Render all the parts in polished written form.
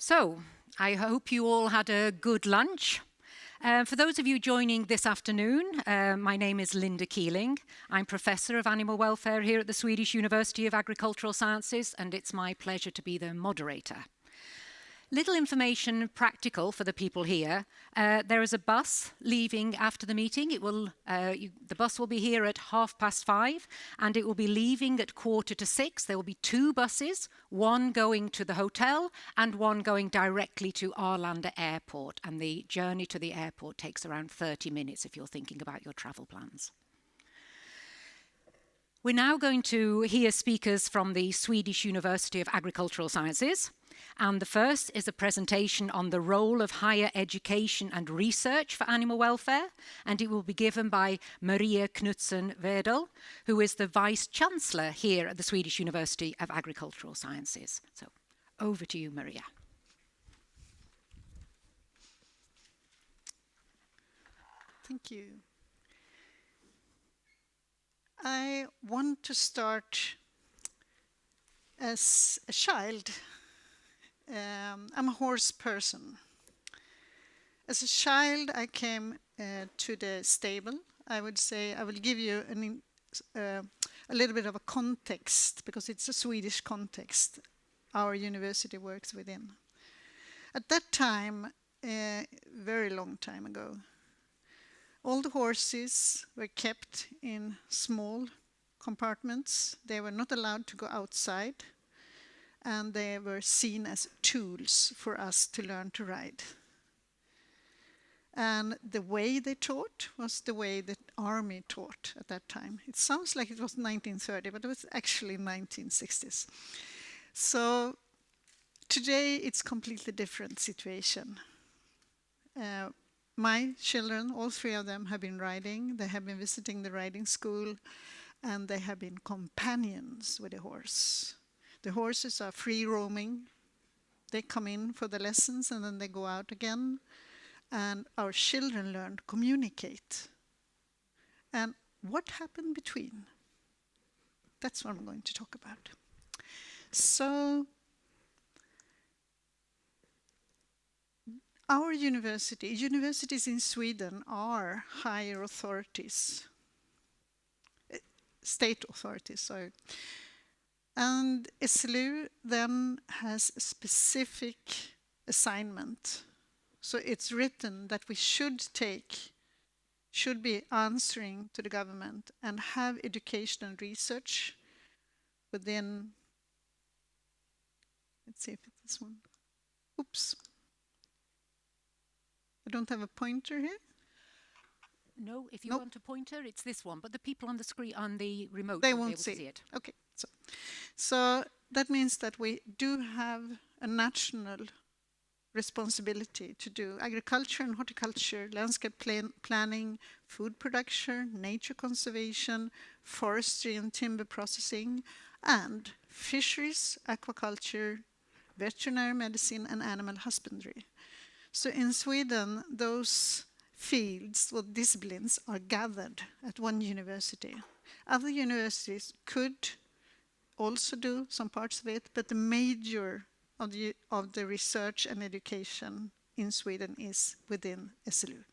So, I hope you all had a good lunch. For those of you joining this afternoon, my name is Linda Keeling. I'm Professor of Animal Welfare here at the Swedish University of Agricultural Sciences, and it's my pleasure to be the moderator. Little information practical for the people here. There is a bus leaving after the meeting. The bus will be here at 5:30 and it will be leaving at 5:45. There will be two buses, one going to the hotel and one going directly to Arlanda Airport. And the journey to the airport takes around 30 minutes if you're thinking about your travel plans. We're now going to hear speakers from the Swedish University of Agricultural Sciences. And the first is a presentation on the role of higher education and research for animal welfare, and it will be given by Maria Knutson Wedel, who is the Vice-Chancellor here at the Swedish University of Agricultural Sciences. So, over to you, Maria. Thank you. I want to start as a child. I'm a horse person. As a child, I came to the stable. I would say I will give you a little bit of a context, because it's a Swedish context our university works within. At that time, a very long time ago, all the horses were kept in small compartments. They were not allowed to go outside, and they were seen as tools for us to learn to ride. And the way they taught was the way the army taught at that time. It sounds like it was 1930, but it was actually 1960s. So today it's a completely different situation. My children, all three of them, have been riding. They have been visiting the riding school, and they have been companions with the horse. The horses are free roaming. They come in for the lessons and then they go out again. And our children learn to communicate. And what happened between? That's what I'm going to talk about. So, our universities in Sweden are higher authorities, state authorities, sorry. And SLU then has a specific assignment. So it's written that we should be answering to the government and have education and research within, let's see if it's this one. Oops. I don't have a pointer here. No, if you want a pointer, it's this one. But the people on the screen, on the remote, they won't won't be able to see it. Okay, so that means that we do have a national responsibility to do agriculture and horticulture, landscape planning, food production, nature conservation, forestry and timber processing, and fisheries, aquaculture, veterinary medicine, and animal husbandry. So in Sweden, those fields or disciplines are gathered at one university. Other universities could also do some parts of it, but the major of the research and education in Sweden is within SLU.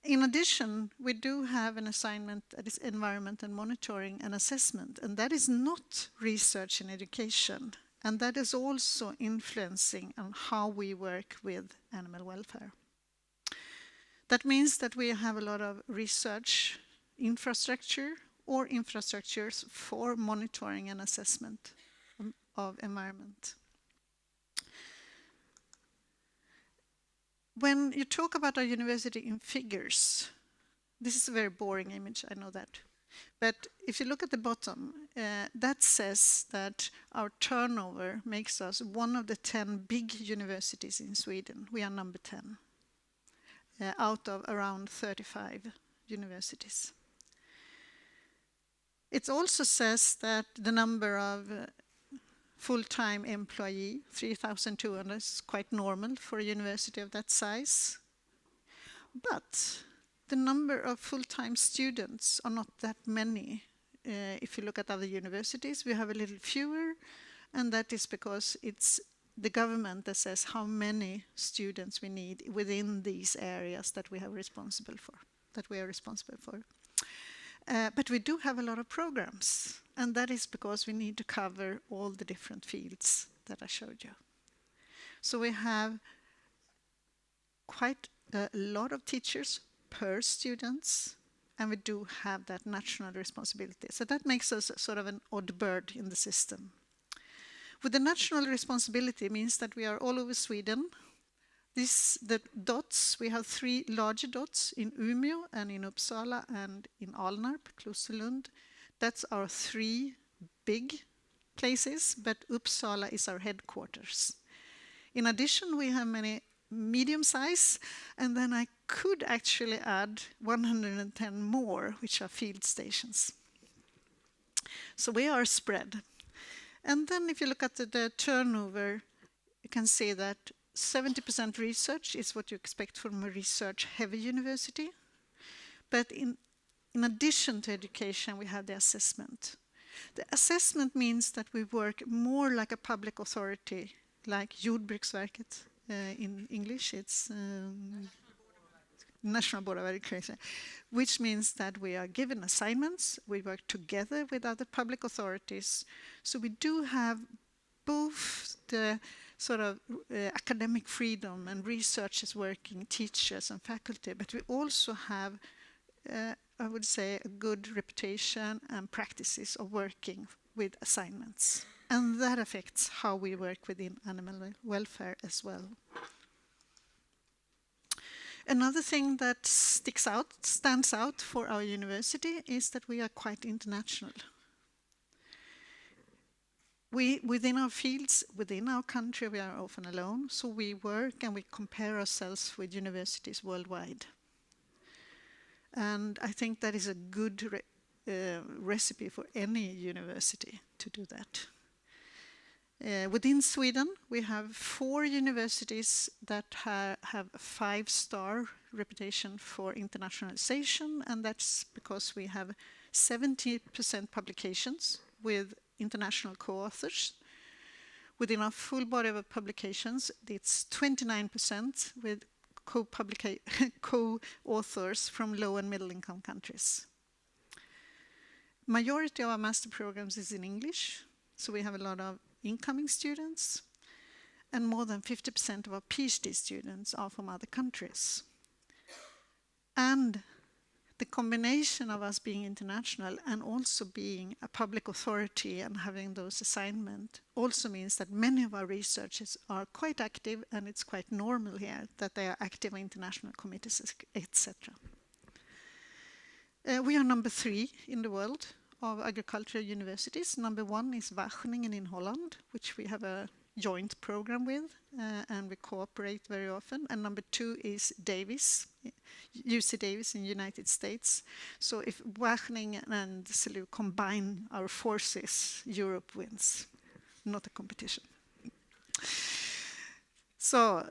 In addition, we do have an assignment that is environment and monitoring and assessment, and that is not research and education, and that is also influencing on how we work with animal welfare. That means that we have a lot of research infrastructure or infrastructures for monitoring and assessment of environment. When you talk about our university in figures, this is a very boring image, I know that. But if you look at the bottom, that says that our turnover makes us one of the 10 big universities in Sweden. We are number 10 out of around 35 universities. It also says that the number of full-time employee, 3,200, is quite normal for a university of that size. But the number of full-time students are not that many. If you look at other universities, we have a little fewer, and that is because it's the government that says how many students we need within these areas that we are responsible for. But we do have a lot of programs, and that is because we need to cover all the different fields that I showed you. So we have quite a lot of teachers per students, and we do have that national responsibility. So that makes us sort of an odd bird in the system. With the national responsibility means that we are all over Sweden. The dots, we have 3 larger dots in Umeå and in Uppsala and in Alnarp, close to Lund. That's our 3 big places, but Uppsala is our headquarters. In addition, we have many medium size, and then I could actually add 110 more, which are field stations. So we are spread. And then if you look at the turnover, you can see that 70% research is what you expect from a research-heavy university. But in addition to education, we have the assessment. The assessment means that we work more like a public authority, like Jordbruksverket. In English, it's National Board of Agriculture, which means that we are given assignments, we work together with other public authorities. So we do have both the sort of academic freedom and researchers working, teachers and faculty, but we also have, I would say, a good reputation and practices of working with assignments. And that affects how we work within animal welfare as well. Another thing that stands out for our university is that we are quite international. Within our fields, within our country, we are often alone, so we work and we compare ourselves with universities worldwide. And I think that is a good recipe for any university to do that. Within Sweden, we have 4 universities that have a 5-star reputation for internationalization, and that's because we have 70% publications with international co-authors. Within our full body of publications, it's 29% with co-authors from low and middle income countries. Majority of our master programs is in English, so we have a lot of incoming students, and more than 50% of our PhD students are from other countries. And the combination of us being international and also being a public authority and having those assignments also means that many of our researchers are quite active, and it's quite normal here that they are active in international committees, etc. We are number 3 in the world of agricultural universities. Number 1 is Wageningen in Holland, which we have a joint program with, and we cooperate very often. And number 2 is Davis, UC Davis in the United States. So if Wageningen and SLU combine our forces, Europe wins, not a competition. So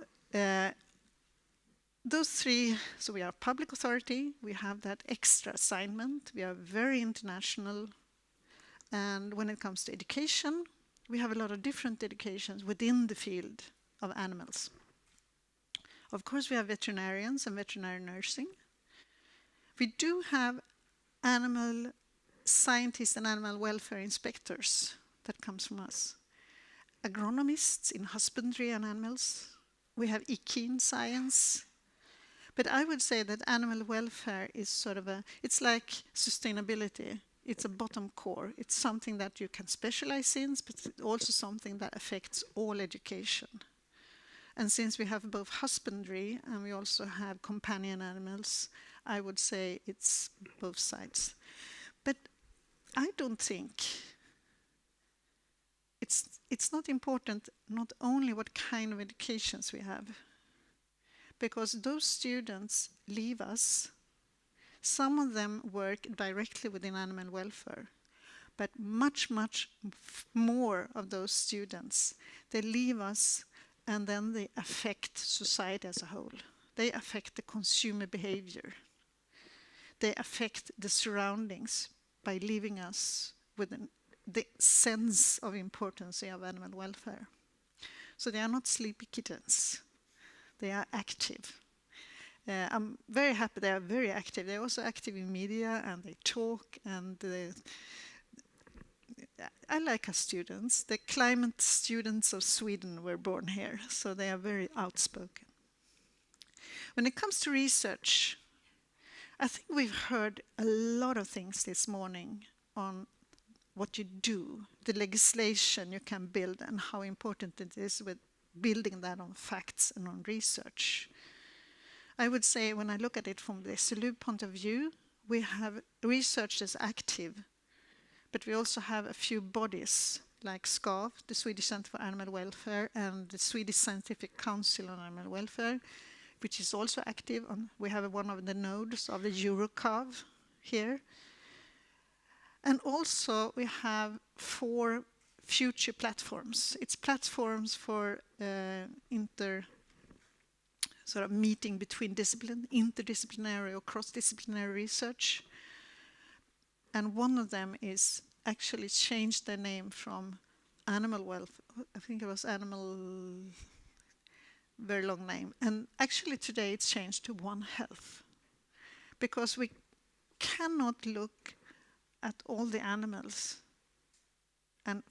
those 3, so we are a public authority, we have that extra assignment, we are very international, and when it comes to education, we have a lot of different educations within the field of animals. Of course, we have veterinarians and veterinary nursing. We do have animal scientists and animal welfare inspectors that comes from us. Agronomists in husbandry and animals. We have equine science. But I would say that animal welfare is sort of it's like sustainability. It's a bottom core. It's something that you can specialize in, but it's also something that affects all education. And since we have both husbandry and we also have companion animals, I would say it's both sides. But I don't think it's not important not only what kind of educations we have, because those students leave us. Some of them work directly within animal welfare, but much more of those students, they leave us and then they affect society as a whole. They affect the consumer behavior. They affect the surroundings by leaving us with the sense of importance of animal welfare. So they are not sleepy kittens. They are active. I'm very happy they are very active. They're also active in media and they talk and I like our students. The climate students of Sweden were born here, so they are very outspoken. When it comes to research, I think we've heard a lot of things this morning on what you do, the legislation you can build and how important it is with building that on facts and on research. I would say when I look at it from the SLU point of view, we have research that's active, but we also have a few bodies like SCAV, the Swedish Center for Animal Welfare, and the Swedish Scientific Council on Animal Welfare, which is also active. We have one of the nodes of the EuroCAV here. And also we have 4 future platforms. It's platforms for meeting between interdisciplinary or cross-disciplinary research. And one of them is actually changed their name from animal welfare, I think it was animal, very long name. And actually today it's changed to One Health. Because we cannot look at all the animals and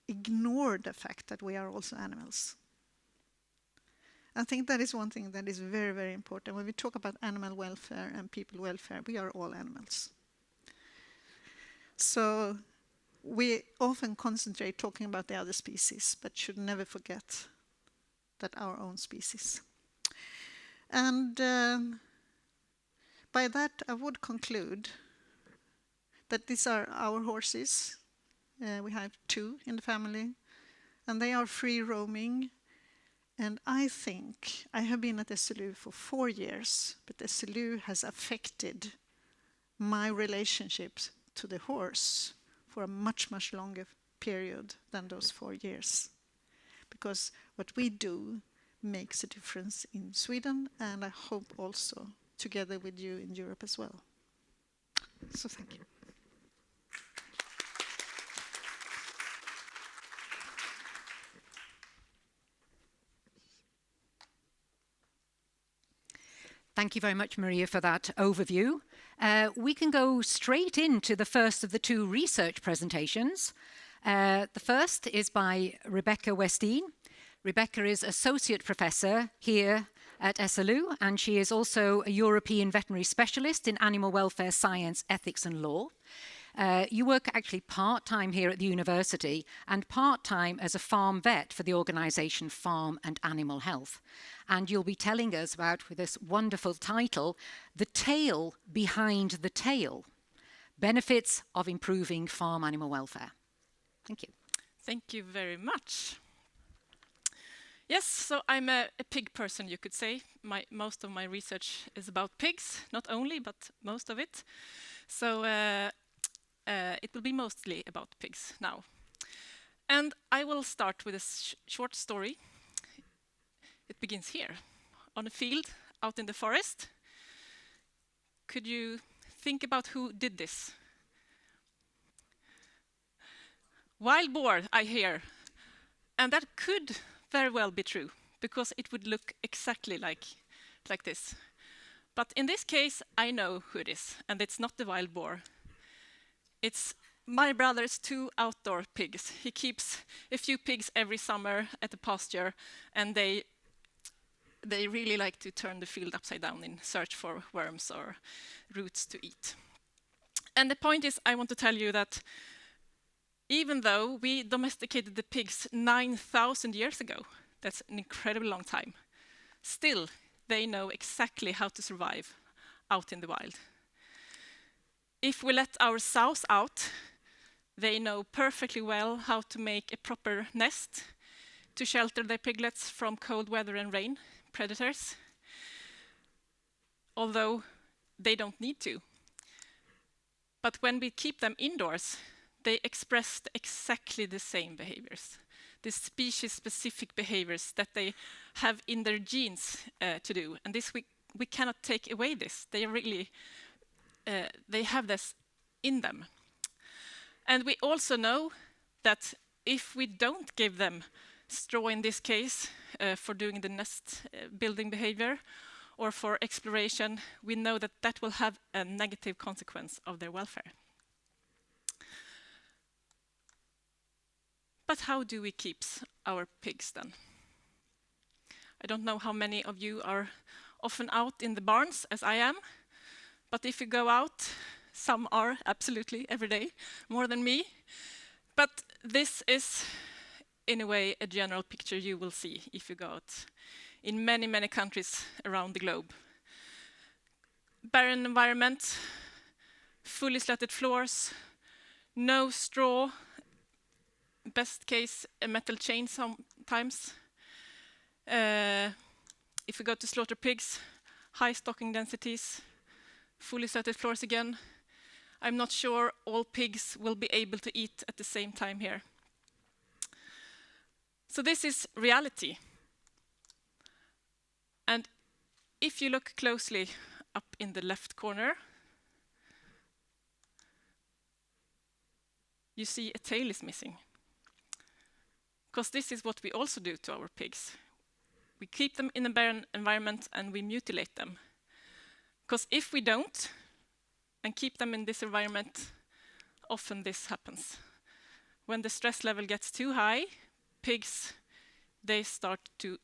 ignore the fact that we are also animals. I think that is one thing that is very, very important. When we talk about animal welfare and people welfare, we are all animals. So we often concentrate talking about the other species, but should never forget that our own species. And by that, I would conclude that these are our horses. We have 2 in the family, and they are free roaming. And I think I have been at SLU for 4 years, but SLU has affected my relationships to the horse for a much, much longer period than those 4 years. Because what we do makes a difference in Sweden, and I hope also together with you in Europe as well. So thank you. Thank you very much, Maria, for that overview. We can go straight into the first of the 2 research presentations. The first is by Rebecka Westin. Rebecka is Associate Professor here at SLU, and she is also a European Veterinary Specialist in Animal Welfare Science, Ethics and Law. You work actually part-time here at the university and part-time as a farm vet for the organisation Farm and Animal Health. And you'll be telling us about, with this wonderful title, The Tail Behind the Tail, Benefits of Improving Farm Animal Welfare. Thank you. Thank you very much. Yes, so I'm a pig person, you could say. Most of my research is about pigs, not only, but most of it. So it will be mostly about pigs now. And I will start with a short story. It begins here, on a field out in the forest. Could you think about who did this? Wild boar, I hear. And that could very well be true, because it would look exactly like this. But in this case, I know who it is, and it's not the wild boar. It's my brother's 2 outdoor pigs. He keeps a few pigs every summer at the pasture, and they really like to turn the field upside down in search for worms or roots to eat. And the point is, I want to tell you that even though we domesticated the pigs 9,000 years ago, that's an incredibly long time, still they know exactly how to survive out in the wild. If we let our sows out, they know perfectly well how to make a proper nest to shelter their piglets from cold weather and rain predators, although they don't need to. But when we keep them indoors, they express exactly the same behaviors, the species-specific behaviors that they have in their genes to do. And this we cannot take away this. They really, they have this in them. And we also know that if we don't give them straw in this case for doing the nest building behavior or for exploration, we know that that will have a negative consequence of their welfare. But how do we keep our pigs then? I don't know how many of you are often out in the barns as I am, but if you go out, some are absolutely every day, more than me. But this is, in a way, a general picture you will see if you go out in many, many countries around the globe. Barren environment, fully slatted floors, no straw, best case a metal chain sometimes. If we go to slaughter pigs, high stocking densities, fully slatted floors again. I'm not sure all pigs will be able to eat at the same time here. So this is reality. And if you look closely up in the left corner, you see a tail is missing. Because this is what we also do to our pigs. We keep them in a barren environment and we mutilate them. Because if we don't, and keep them in this environment, often this happens. When the stress level gets too high, pigs, they start to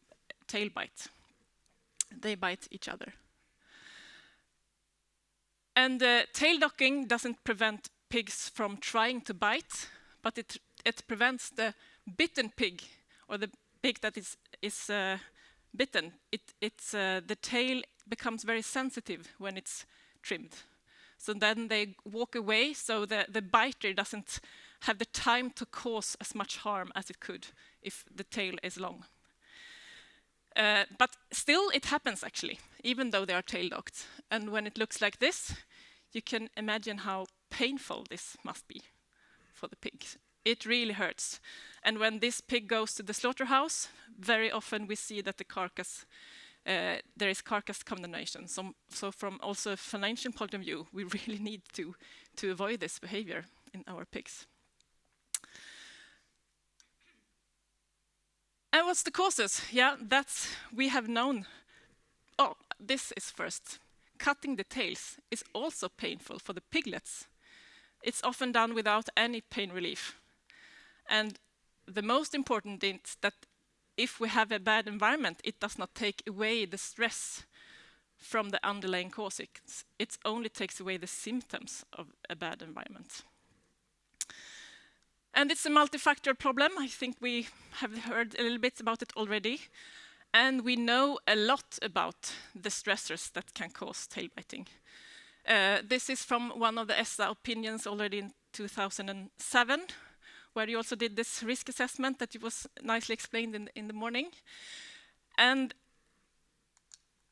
tail bite. They bite each other. And tail docking doesn't prevent pigs from trying to bite, but it prevents the bitten pig, or the pig that is bitten. The tail becomes very sensitive when it's trimmed. So then they walk away, so the biter doesn't have the time to cause as much harm as it could if the tail is long. But still it happens actually, even though they are tail docked. And when it looks like this, you can imagine how painful this must be for the pigs. It really hurts. And when this pig goes to the slaughterhouse, very often we see that the carcass, there is carcass condemnation. So from also a financial point of view, we really need to avoid this behavior in our pigs. And what's the causes? Yeah, we have known. Oh, this is first. Cutting the tails is also painful for the piglets. It's often done without any pain relief. And the most important is that if we have a bad environment, it does not take away the stress from the underlying causes. It only takes away the symptoms of a bad environment. And it's a multifactorial problem. I think we have heard a little bit about it already. And we know a lot about the stressors that can cause tail biting. This is from one of the ESSA opinions already in 2007, where you also did this risk assessment that was nicely explained in the morning. And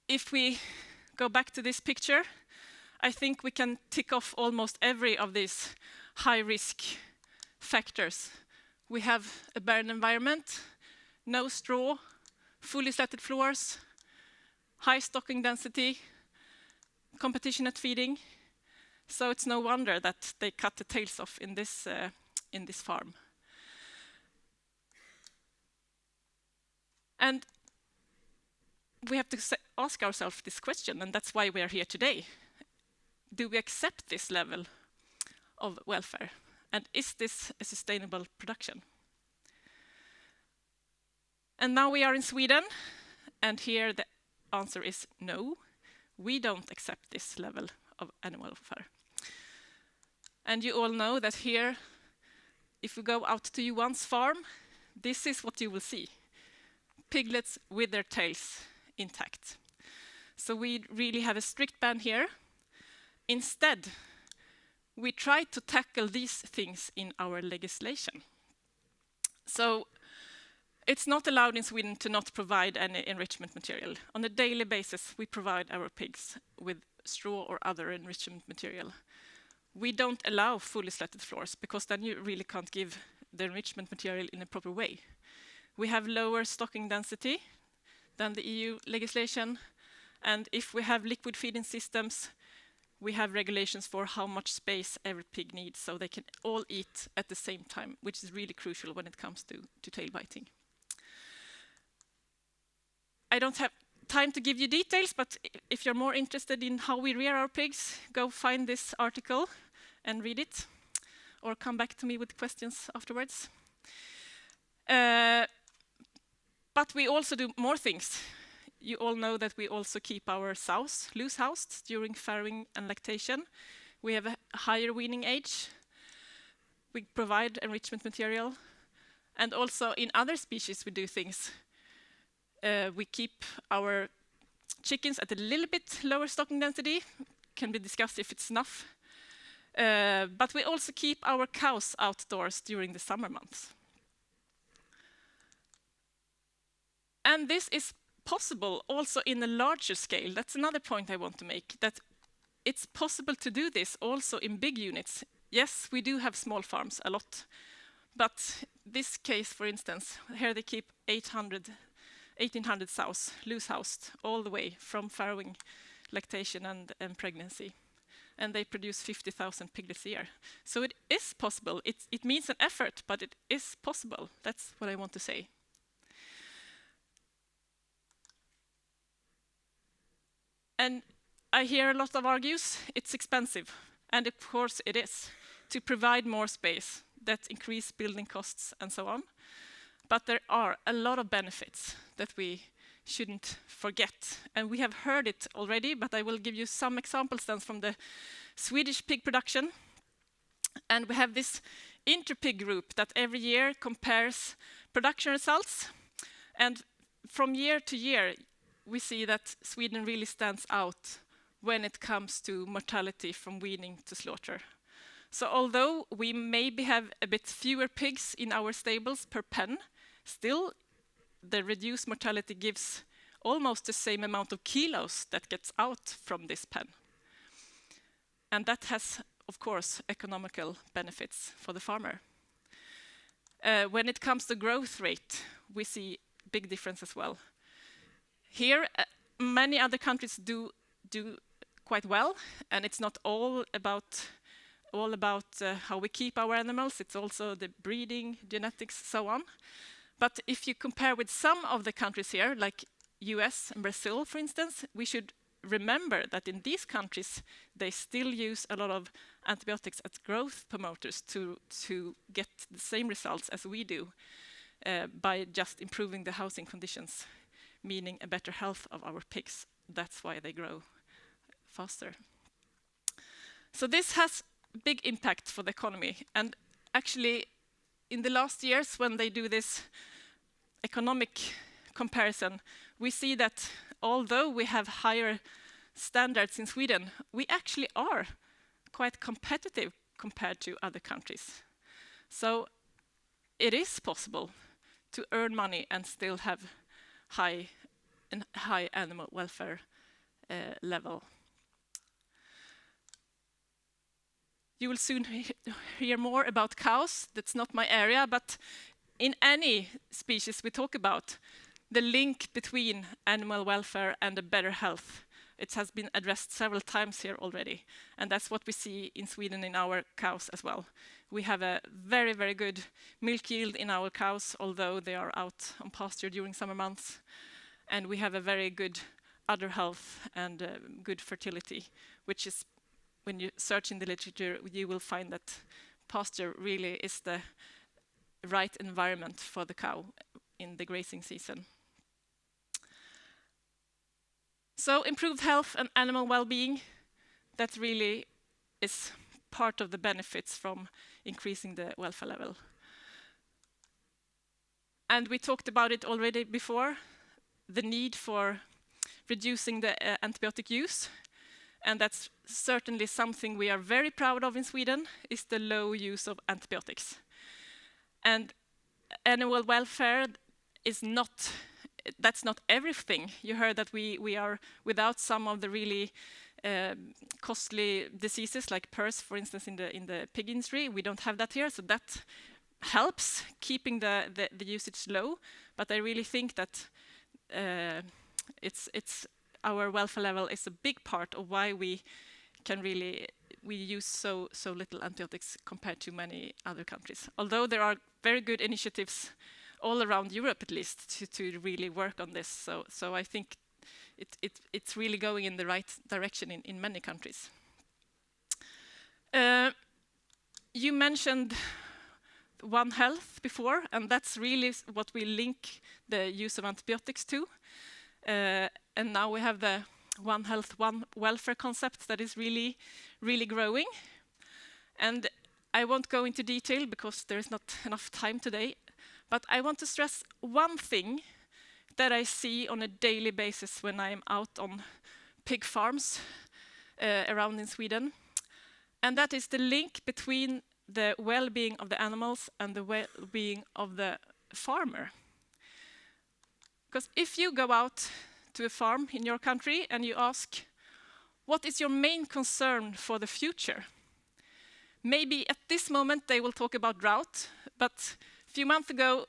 if we go back to this picture, I think we can tick off almost every of these high-risk factors. We have a barren environment, no straw, fully slatted floors, high stocking density, competition at feeding. So it's no wonder that they cut the tails off in this farm. And we have to ask ourselves this question, and that's why we are here today. Do we accept this level of welfare? And is this a sustainable production? And now we are in Sweden, and here the answer is no. We don't accept this level of animal welfare. And you all know that here, if we go out to Johan's farm, this is what you will see. Piglets with their tails intact. So we really have a strict ban here. Instead, we try to tackle these things in our legislation. So it's not allowed in Sweden to not provide any enrichment material. On a daily basis, we provide our pigs with straw or other enrichment material. We don't allow fully slatted floors, because then you really can't give the enrichment material in a proper way. We have lower stocking density than the EU legislation, and if we have liquid feeding systems, we have regulations for how much space every pig needs, so they can all eat at the same time, which is really crucial when it comes to tail biting. I don't have time to give you details, but if you're more interested in how we rear our pigs, go find this article and read it, or come back to me with questions afterwards. But we also do more things. You all know that we also keep our sows loose-housed during farrowing and lactation. We have a higher weaning age. We provide enrichment material. And also in other species we do things. We keep our chickens at a little bit lower stocking density. Can be discussed if it's enough. But we also keep our cows outdoors during the summer months. And this is possible also in a larger scale. That's another point I want to make, that it's possible to do this also in big units. Yes, we do have small farms, a lot. But this case, for instance, here they keep 1,800 sows, loose-housed, all the way from farrowing, lactation and pregnancy. And they produce 50,000 piglets a year. So it is possible. It means an effort, but it is possible. That's what I want to say. And I hear a lot of argues, it's expensive. And of course it is, to provide more space that increase building costs and so on. But there are a lot of benefits that we shouldn't forget. And we have heard it already, but I will give you some examples then from the Swedish pig production. And we have this interpig group that every year compares production results. And from year to year, we see that Sweden really stands out when it comes to mortality from weaning to slaughter. So although we maybe have a bit fewer pigs in our stables per pen, still the reduced mortality gives almost the same amount of kilos that gets out from this pen. And that has, of course, economical benefits for the farmer. When it comes to growth rate, we see big difference as well. Here, many other countries do quite well, and it's not all about how we keep our animals. It's also the breeding, genetics, so on. But if you compare with some of the countries here, like US and Brazil, for instance, we should remember that in these countries, they still use a lot of antibiotics as growth promoters to get the same results as we do by just improving the housing conditions, meaning a better health of our pigs. That's why they grow faster. So this has big impact for the economy. And actually, in the last years, when they do this economic comparison, we see that although we have higher standards in Sweden, we actually are quite competitive compared to other countries. So it is possible to earn money and still have high animal welfare level. You will soon hear more about cows. That's not my area, but in any species we talk about, the link between animal welfare and a better health, it has been addressed several times here already. And that's what we see in Sweden in our cows as well. We have a very, very good milk yield in our cows, although they are out on pasture during summer months. And we have a very good udder health and good fertility, which is, when you search in the literature, you will find that pasture really is the right environment for the cow in the grazing season. So improved health and animal well-being, that really is part of the benefits from increasing the welfare level. And we talked about it already before, the need for reducing the antibiotic use. And that's certainly something we are very proud of in Sweden, is the low use of antibiotics. And animal welfare is not, that's not everything. You heard that we are without some of the really costly diseases like PRRS, for instance, in the pig industry. We don't have that here, so that helps keeping the usage low. But I really think that our welfare level is a big part of why we we use so little antibiotics compared to many other countries. Although there are very good initiatives all around Europe, at least, to really work on this. So I think it's really going in the right direction in many countries. You mentioned One Health before, and that's really what we link the use of antibiotics to. And now we have the One Health, One Welfare concept that is really, really growing. And I won't go into detail because there is not enough time today, but I want to stress one thing that I see on a daily basis when I'm out on pig farms around in Sweden. And that is the link between the well-being of the animals and the well-being of the farmer. Because if you go out to a farm in your country and you ask, what is your main concern for the future? Maybe at this moment they will talk about drought, but a few months ago,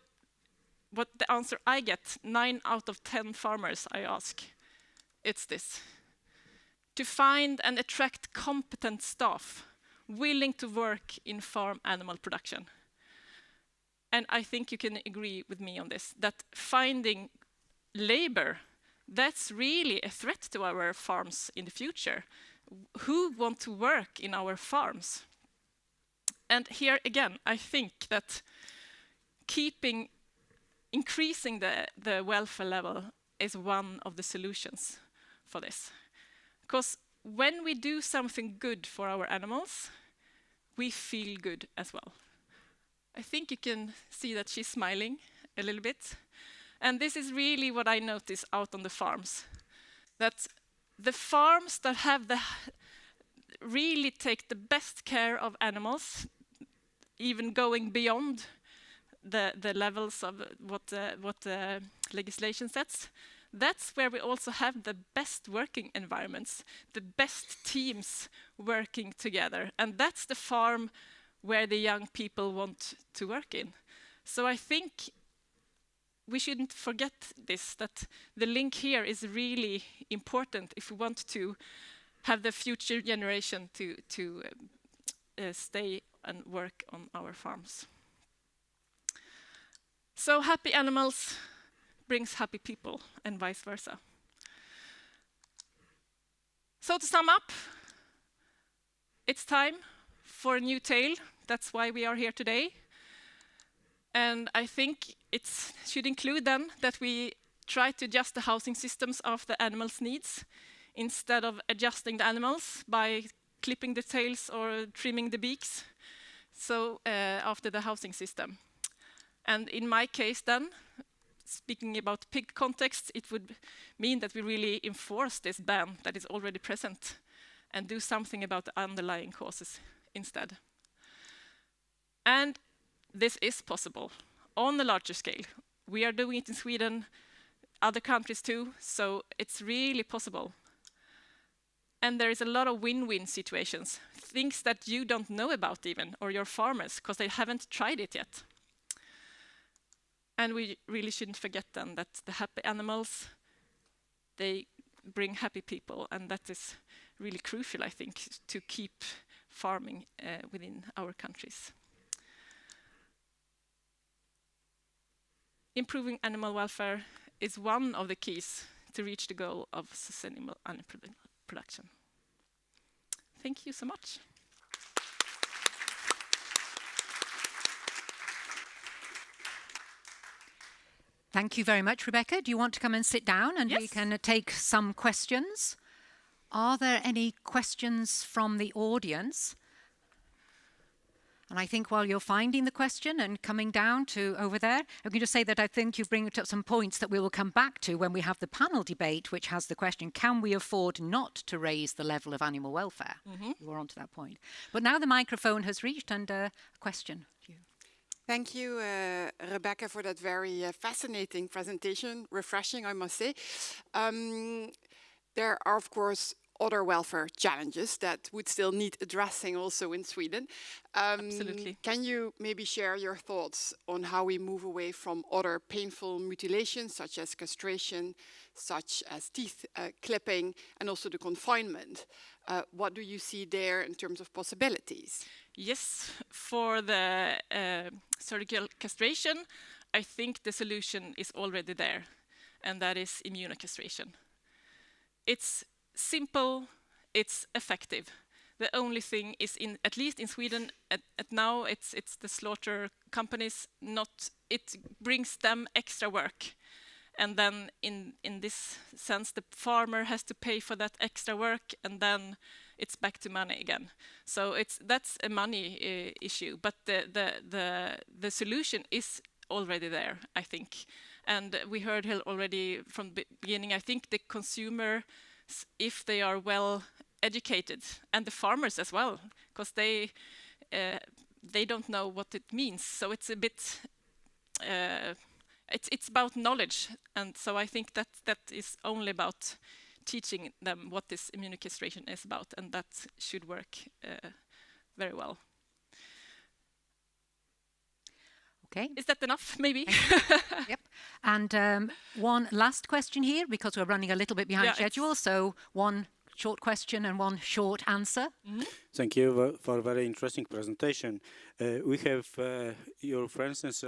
what the answer I get, 9 out of 10 farmers I ask, it's this. To find and attract competent staff willing to work in farm animal production. And I think you can agree with me on this, that finding labor, that's really a threat to our farms in the future. Who want to work in our farms? And here again, I think that increasing the welfare level is one of the solutions for this. Because when we do something good for our animals, we feel good as well. I think you can see that she's smiling a little bit. And this is really what I notice out on the farms. That the farms that have really take the best care of animals, even going beyond the levels of what the legislation sets, that's where we also have the best working environments, the best teams working together. And that's the farm where the young people want to work in. So I think we shouldn't forget this, that the link here is really important if we want to have the future generation to stay and work on our farms. So happy animals brings happy people, and vice versa. So to sum up, it's time for a new tale. That's why we are here today. And I think it should include then that we try to adjust the housing systems of the animals' needs instead of adjusting the animals by clipping the tails or trimming the beaks. So after the housing system. And in my case then, speaking about pig context, it would mean that we really enforce this ban that is already present and do something about the underlying causes instead. And this is possible on a larger scale. We are doing it in Sweden, other countries too, so it's really possible. And there is a lot of win-win situations, things that you don't know about even, or your farmers, because they haven't tried it yet. And we really shouldn't forget then that the happy animals, they bring happy people, and that is really crucial, I think, to keep farming within our countries. Improving animal welfare is one of the keys to reach the goal of sustainable animal production. Thank you so much. Thank you very much, Rebecka. Do you want to come and sit down and we can take some questions? Are there any questions from the audience? And I think while you're finding the question and coming down to over there, I can just say that I think you bring up some points that we will come back to when we have the panel debate, which has the question, can we afford not to raise the level of animal welfare? We're on to that point. But now the microphone has reached, and a question. Thank you, Rebecka, for that very fascinating presentation. Refreshing, I must say. There are, of course, other welfare challenges that would still need addressing also in Sweden. Absolutely. Can you maybe share your thoughts on how we move away from other painful mutilations, such as castration, such as teeth clipping, and also the confinement? What do you see there in terms of possibilities? Yes, for the surgical castration, I think the solution is already there, and that is immunocastration. It's simple, it's effective. The only thing is, at least in Sweden, at now, it's the slaughter companies, it brings them extra work. And then in this sense, the farmer has to pay for that extra work, and then it's back to money again. So that's a money issue, but the solution is already there, I think. And we heard already from the beginning, I think the consumer, if they are well educated, and the farmers as well, because they don't know what it means. So it's a bit, it's about knowledge. And so I think that is only about teaching them what this immunocastration is about, and that should work very well. Okay. Is that enough, maybe? Yep. And one last question here, because we're running a little bit behind schedule. So one short question and one short answer. Mm-hmm. Thank you for a very interesting presentation. We have, for instance,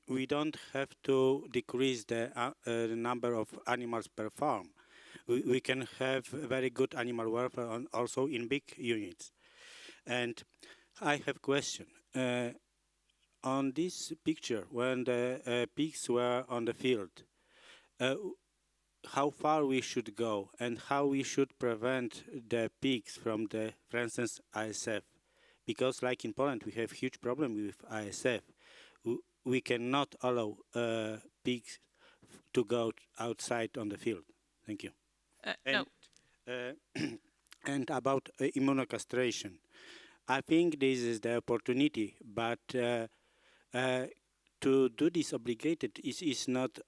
we don't have to decrease the number of animals per farm. We can have very good animal welfare also in big units. And I have a question. On this picture, when the pigs were on the field, how far we should go and how we should prevent the pigs from the, for instance, ISF? Because like in Poland, we have huge problem with ISF. We cannot allow pigs to go outside on the field. Thank you. No. And about immunocastration, I think this is the opportunity, but to do this obligated is not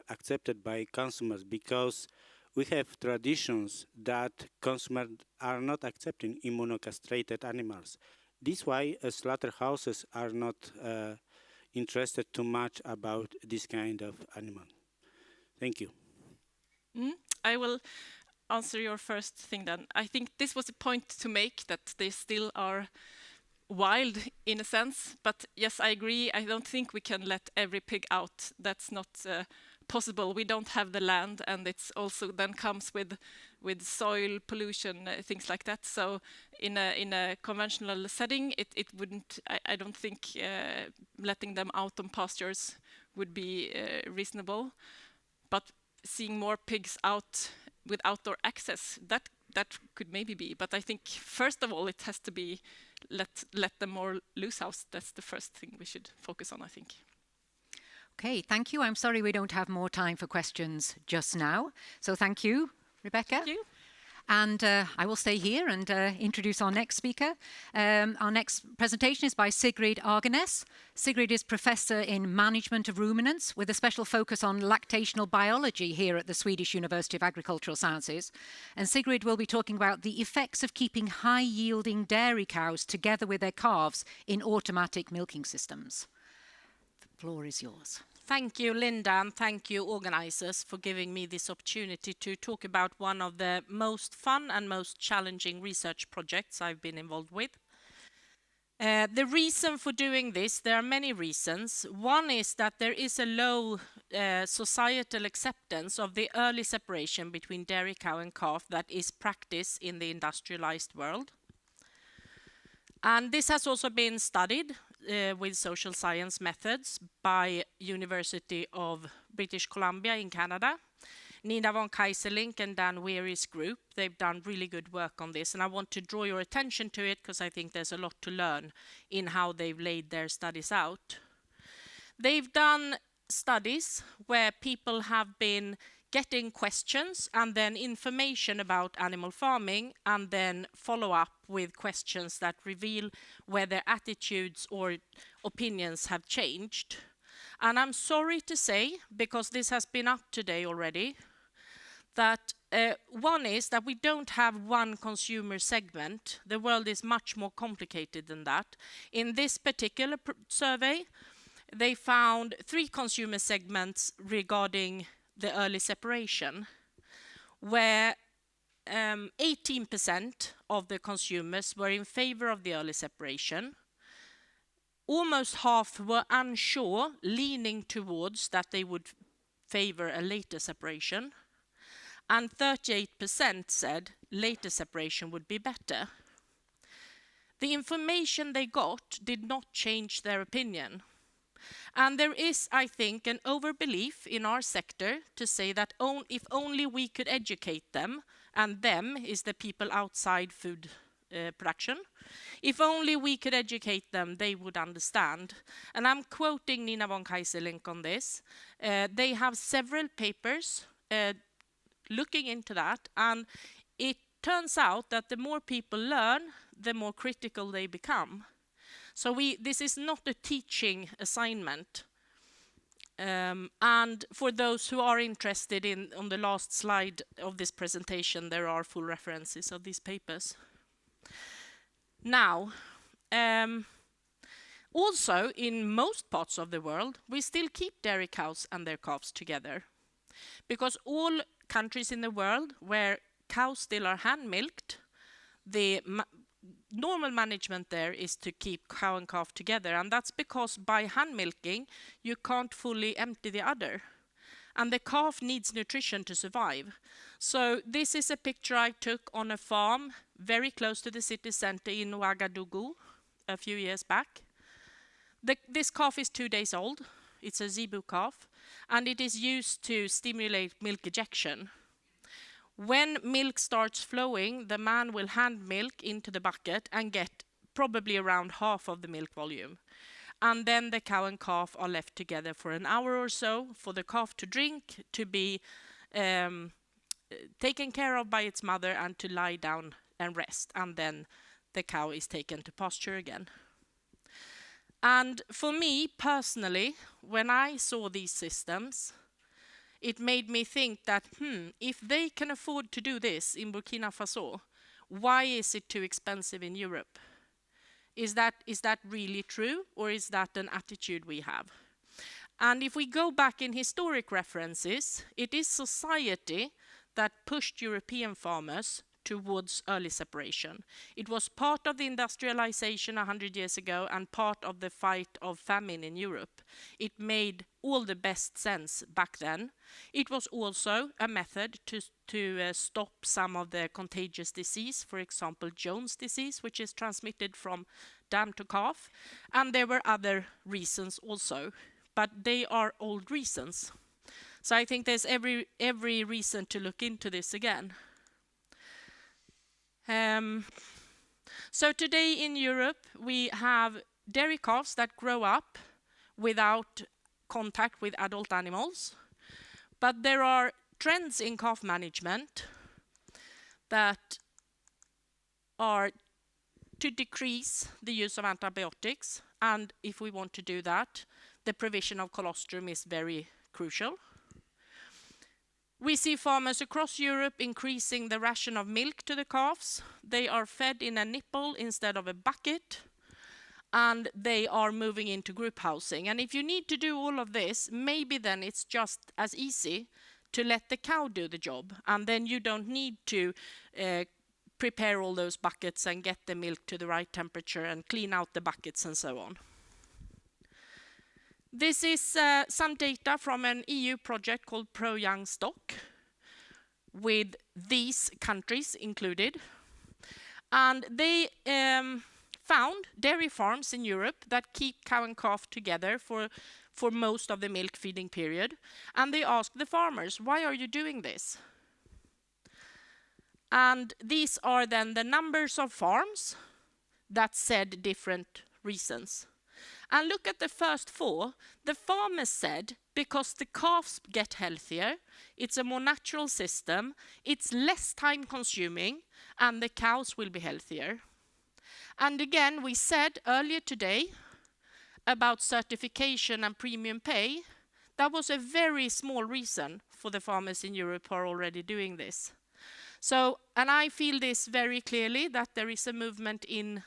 accepted by consumers, because we have traditions that consumers are not accepting immunocastrated animals. This is why slaughterhouses are not interested too much about this kind of animal. Thank you. I will answer your first thing then. I think this was a point to make, that they still are wild in a sense, but yes, I agree. I don't think we can let every pig out. That's not possible. We don't have the land, and it's also then comes with soil pollution, things like that. So in a conventional setting, it wouldn't. I don't think letting them out on pastures would be reasonable. But seeing more pigs out with outdoor access, that could maybe be. But I think first of all, it has to be let them more loose house. That's the first thing we should focus on, I think. Okay, thank you. I'm sorry we don't have more time for questions just now. So thank you, Rebecka. Thank you. And I will stay here and introduce our next speaker. Our next presentation is by Sigrid Argenes. Sigrid is Professor in Management of Ruminants with a special focus on lactational biology here at the Swedish University of Agricultural Sciences. And Sigrid will be talking about the effects of keeping high-yielding dairy cows together with their calves in automatic milking systems. The floor is yours. Thank you, Linda, and thank you, organizers, for giving me this opportunity to talk about one of the most fun and most challenging research projects I've been involved with. The reason for doing this, there are many reasons. One is that there is a low societal acceptance of the early separation between dairy cow and calf that is practiced in the industrialized world. And this has also been studied with social science methods by University of British Columbia in Canada. Nina von Keyserlingk and Dan Weary's group, they've done really good work on this, and I want to draw your attention to it because I think there's a lot to learn in how they've laid their studies out. They've done studies where people have been getting questions and then information about animal farming, and then follow up with questions that reveal whether attitudes or opinions have changed. And I'm sorry to say, because this has been up today already, that one is that we don't have one consumer segment. The world is much more complicated than that. In this particular survey, they found 3 consumer segments regarding the early separation, where 18% of the consumers were in favor of the early separation. Almost half were unsure, leaning towards that they would favor a later separation. And 38% said later separation would be better. The information they got did not change their opinion. And there is, I think, an overbelief in our sector to say that if only we could educate them, and them is the people outside food production, if only we could educate them, they would understand. And I'm quoting Nina von Keyserlingk on this. They have several papers looking into that, and it turns out that the more people learn, the more critical they become. So this is not a teaching assignment. And for those who are interested on the last slide of this presentation, there are full references of these papers. Now, also in most parts of the world, we still keep dairy cows and their calves together. Because all countries in the world where cows still are hand-milked, the normal management there is to keep cow and calf together. And that's because by hand-milking, you can't fully empty the udder. And the calf needs nutrition to survive. So this is a picture I took on a farm very close to the city center in Ouagadougou a few years back. This calf is 2 days old. It's a zebu calf, and it is used to stimulate milk ejection. When milk starts flowing, the man will hand milk into the bucket and get probably around half of the milk volume. And then the cow and calf are left together for an hour or so for the calf to drink, to be taken care of by its mother, and to lie down and rest. And then the cow is taken to pasture again. And for me personally, when I saw these systems, it made me think that, if they can afford to do this in Burkina Faso, why is it too expensive in Europe? Is that really true, or is that an attitude we have? And if we go back in historic references, it is society that pushed European farmers towards early separation. It was part of the industrialization 100 years ago and part of the fight of famine in Europe. It made all the best sense back then. It was also a method to stop some of the contagious disease, for example, Jones disease, which is transmitted from dam to calf. And there were other reasons also, but they are old reasons. So I think there's every reason to look into this again. So today in Europe, we have dairy calves that grow up without contact with adult animals. But there are trends in calf management that are to decrease the use of antibiotics. And if we want to do that, the provision of colostrum is very crucial. We see farmers across Europe increasing the ration of milk to the calves. They are fed in a nipple instead of a bucket, and they are moving into group housing. And if you need to do all of this, maybe then it's just as easy to let the cow do the job, and then you don't need to prepare all those buckets and get the milk to the right temperature and clean out the buckets and so on. This is some data from an EU project called Pro Young Stock, with these countries included. And they found dairy farms in Europe that keep cow and calf together for most of the milk feeding period. And they asked the farmers, why are you doing this? And these are then the numbers of farms that said different reasons. And look at the first 4. The farmers said, because the calves get healthier, it's a more natural system, it's less time consuming, and the cows will be healthier. And again, we said earlier today about certification and premium pay, that was a very small reason for the farmers in Europe who are already doing this. So, and I feel this very clearly, that there is a movement in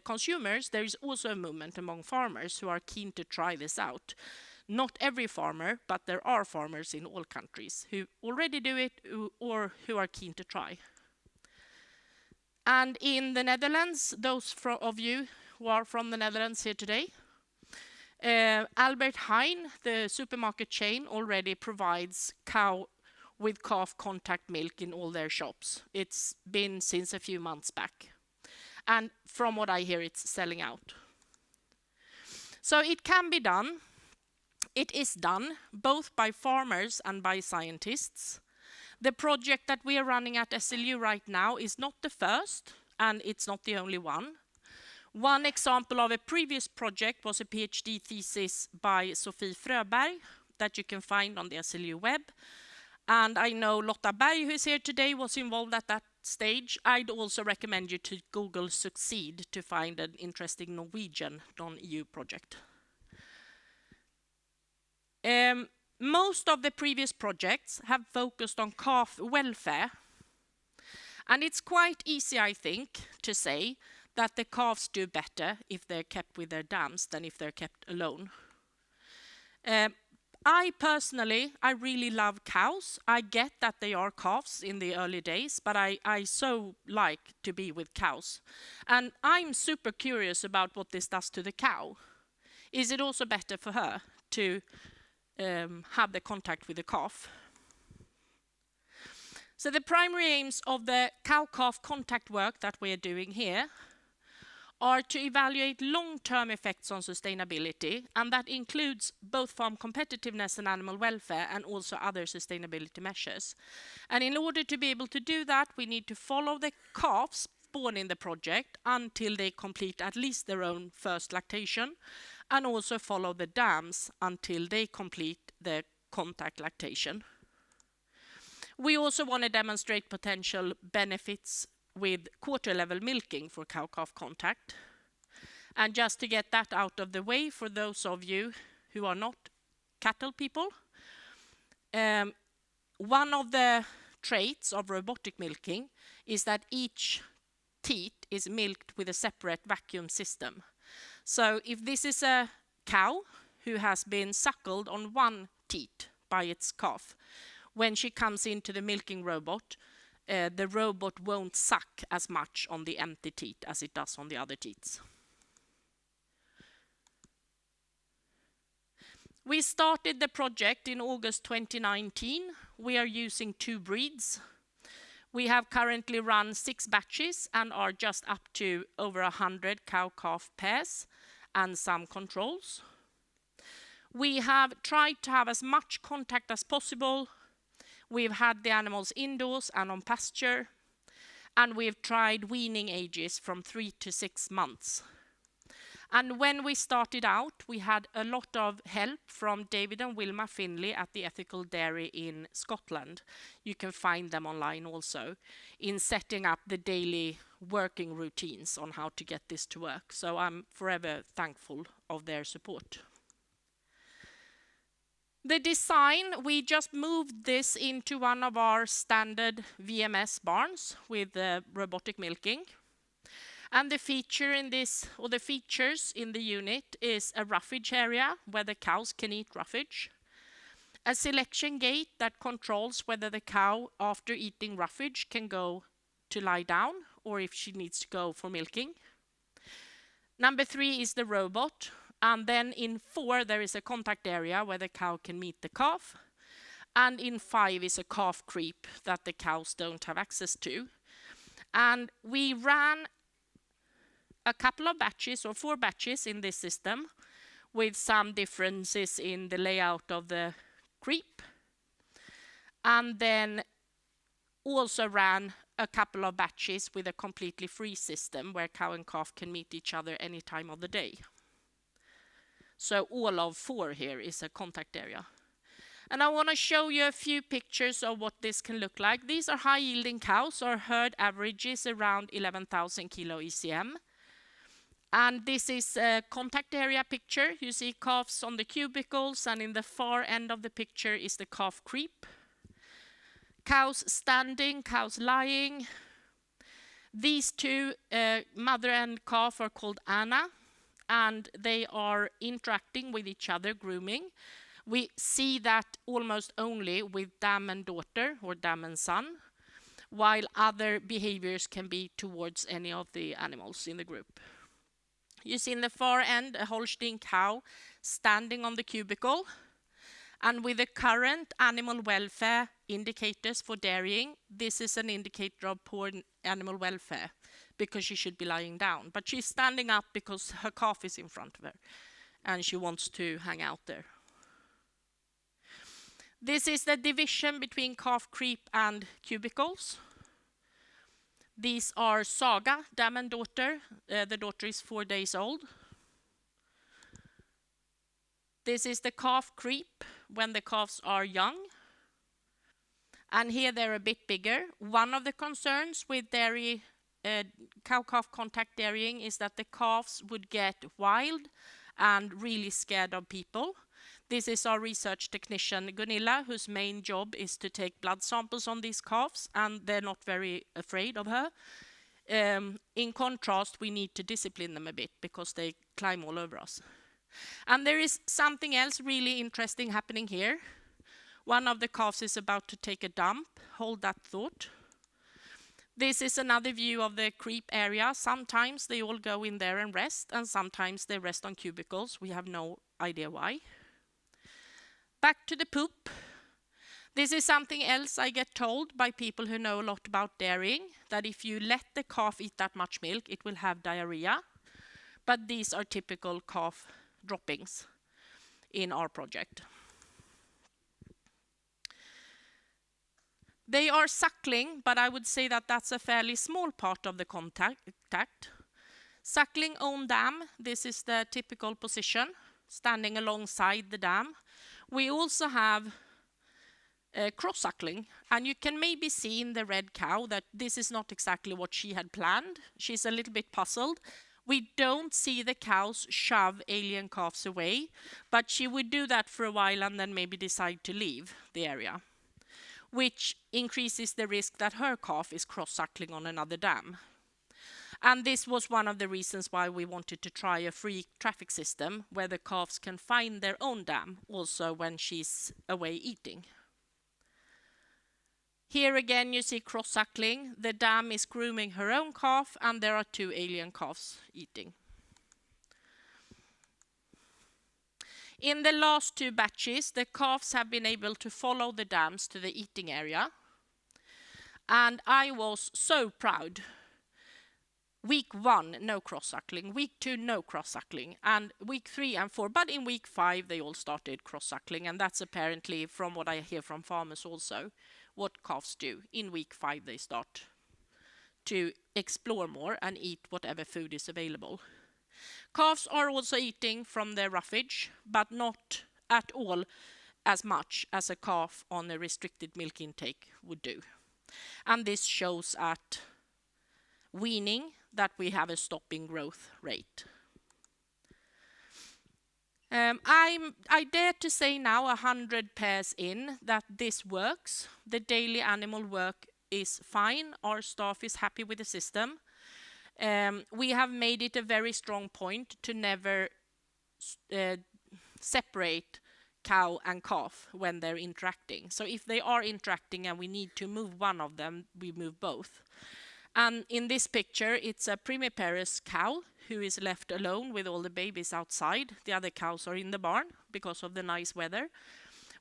consumers. There is also a movement among farmers who are keen to try this out. Not every farmer, but there are farmers in all countries who already do it or who are keen to try. And in the Netherlands, those of you who are from the Netherlands here today, Albert Heijn, the supermarket chain, already provides cow with calf contact milk in all their shops. It's been since a few months back. And from what I hear, it's selling out. So it can be done. It is done both by farmers and by scientists. The project that we are running at SLU right now is not the first, and it's not the only one. One example of a previous project was a PhD thesis by Sofie Fröberg that you can find on the SLU web. And I know Lotta Berg, who is here today, was involved at that stage. I'd also recommend you to Google Succeed to find an interesting Norwegian non-EU project. Most of the previous projects have focused on calf welfare. And it's quite easy, I think, to say that the calves do better if they're kept with their dams than if they're kept alone. I personally really love cows. I get that they are calves in the early days, but I so like to be with cows. And I'm super curious about what this does to the cow. Is it also better for her to have the contact with the calf? So the primary aims of the cow-calf contact work that we are doing here are to evaluate long-term effects on sustainability, and that includes both farm competitiveness and animal welfare, and also other sustainability measures. And in order to be able to do that, we need to follow the calves born in the project until they complete at least their own first lactation, and also follow the dams until they complete the contact lactation. We also want to demonstrate potential benefits with quarter-level milking for cow-calf contact. And just to get that out of the way, for those of you who are not cattle people, one of the traits of robotic milking is that each teat is milked with a separate vacuum system. So if this is a cow who has been suckled on one teat by its calf, when she comes into the milking robot, the robot won't suck as much on the empty teat as it does on the other teats. We started the project in August 2019. We are using 2 breeds. We have currently run 6 batches and are just up to over 100 cow-calf pairs and some controls. We have tried to have as much contact as possible. We've had the animals indoors and on pasture, and we've tried weaning ages from 3 to 6 months. And when we started out, we had a lot of help from David and Wilma Finley at the Ethical Dairy in Scotland. You can find them online also, in setting up the daily working routines on how to get this to work. So I'm forever thankful of their support. The design, we just moved this into one of our standard VMS barns with robotic milking. And the feature in this, or the features in the unit, is a roughage area where the cows can eat roughage, a selection gate that controls whether the cow, after eating roughage, can go to lie down or if she needs to go for milking. Number 3 is the robot. And then in 4, there is a contact area where the cow can meet the calf. And in 5 is a calf creep that the cows don't have access to. And we ran a couple of batches, or 4 batches in this system, with some differences in the layout of the creep. And then also ran a couple of batches with a completely free system where cow and calf can meet each other any time of the day. So all of 4 here is a contact area. And I want to show you a few pictures of what this can look like. These are high-yielding cows. Our herd averages around 11,000 kilo ECM. And this is a contact area picture. You see calves on the cubicles, and in the far end of the picture is the calf creep. Cows standing, cows lying. These two, mother and calf, are called Anna, and they are interacting with each other, grooming. We see that almost only with dam and daughter, or dam and son, while other behaviors can be towards any of the animals in the group. You see in the far end a Holstein cow standing on the cubicle, and with the current animal welfare indicators for dairying, this is an indicator of poor animal welfare because she should be lying down. But she's standing up because her calf is in front of her and she wants to hang out there. This is the division between calf creep and cubicles. These are Saga, dam and daughter. The daughter is 4 days old. This is the calf creep when the calves are young. And here they're a bit bigger. One of the concerns with dairy, cow-calf contact dairying is that the calves would get wild and really scared of people. This is our research technician, Gunilla, whose main job is to take blood samples on these calves, and they're not very afraid of her. In contrast, we need to discipline them a bit because they climb all over us. And there is something else really interesting happening here. One of the calves is about to take a dump. Hold that thought. This is another view of the creep area. Sometimes they all go in there and rest, and sometimes they rest on cubicles. We have no idea why. Back to the poop. This is something else I get told by people who know a lot about dairying, that if you let the calf eat that much milk, it will have diarrhea. But these are typical calf droppings in our project. They are suckling, but I would say that that's a fairly small part of the contact. Suckling on dam, this is the typical position, standing alongside the dam. We also have cross-suckling, and you can maybe see in the red cow that this is not exactly what she had planned. She's a little bit puzzled. We don't see the cows shove alien calves away, but she would do that for a while and then maybe decide to leave the area, which increases the risk that her calf is cross-suckling on another dam. And this was one of the reasons why we wanted to try a free traffic system where the calves can find their own dam also when she's away eating. Here again you see cross-suckling. The dam is grooming her own calf and there are 2 alien calves eating. In the last 2 batches, the calves have been able to follow the dams to the eating area. And I was so proud. Week 1, no cross-suckling. Week 2, no cross-suckling. And week 3 and 4, but in week 5, they all started cross-suckling. And that's apparently, from what I hear from farmers also, what calves do. In week 5, they start to explore more and eat whatever food is available. Calves are also eating from their roughage, but not at all as much as a calf on a restricted milk intake would do. And this shows at weaning that we have a stopping growth rate. I dare to say now, 100 pairs in, that this works. The daily animal work is fine. Our staff is happy with the system. We have made it a very strong point to never separate cow and calf when they're interacting. So if they are interacting and we need to move one of them, we move both. And in this picture, it's a primiparous cow who is left alone with all the babies outside. The other cows are in the barn because of the nice weather.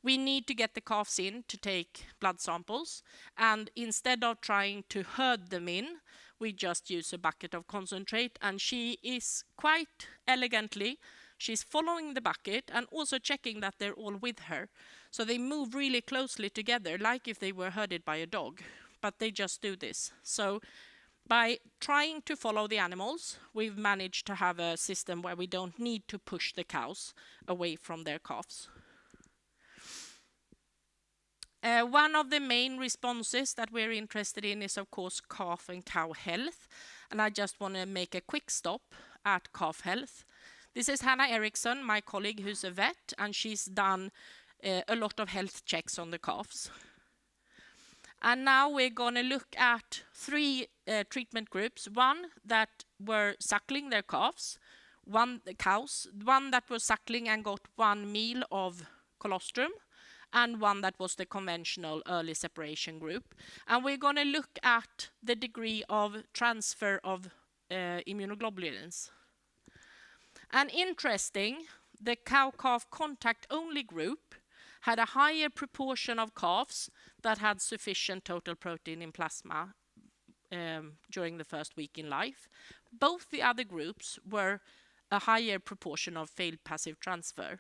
We need to get the calves in to take blood samples. And instead of trying to herd them in, we just use a bucket of concentrate. And she is quite elegantly, she's following the bucket and also checking that they're all with her. So they move really closely together, like if they were herded by a dog. But they just do this. So by trying to follow the animals, we've managed to have a system where we don't need to push the cows away from their calves. One of the main responses that we're interested in is, of course, calf and cow health. And I just want to make a quick stop at calf health. This is Hannah Eriksson, my colleague who's a vet, and she's done a lot of health checks on the calves. And now we're going to look at 3 treatment groups. One that were suckling their calves, one that was suckling and got 1 meal of colostrum, and one that was the conventional early separation group. And we're going to look at the degree of transfer of immunoglobulins. And interesting, the cow-calf contact-only group had a higher proportion of calves that had sufficient total protein in plasma during the first week in life. Both the other groups were a higher proportion of failed passive transfer.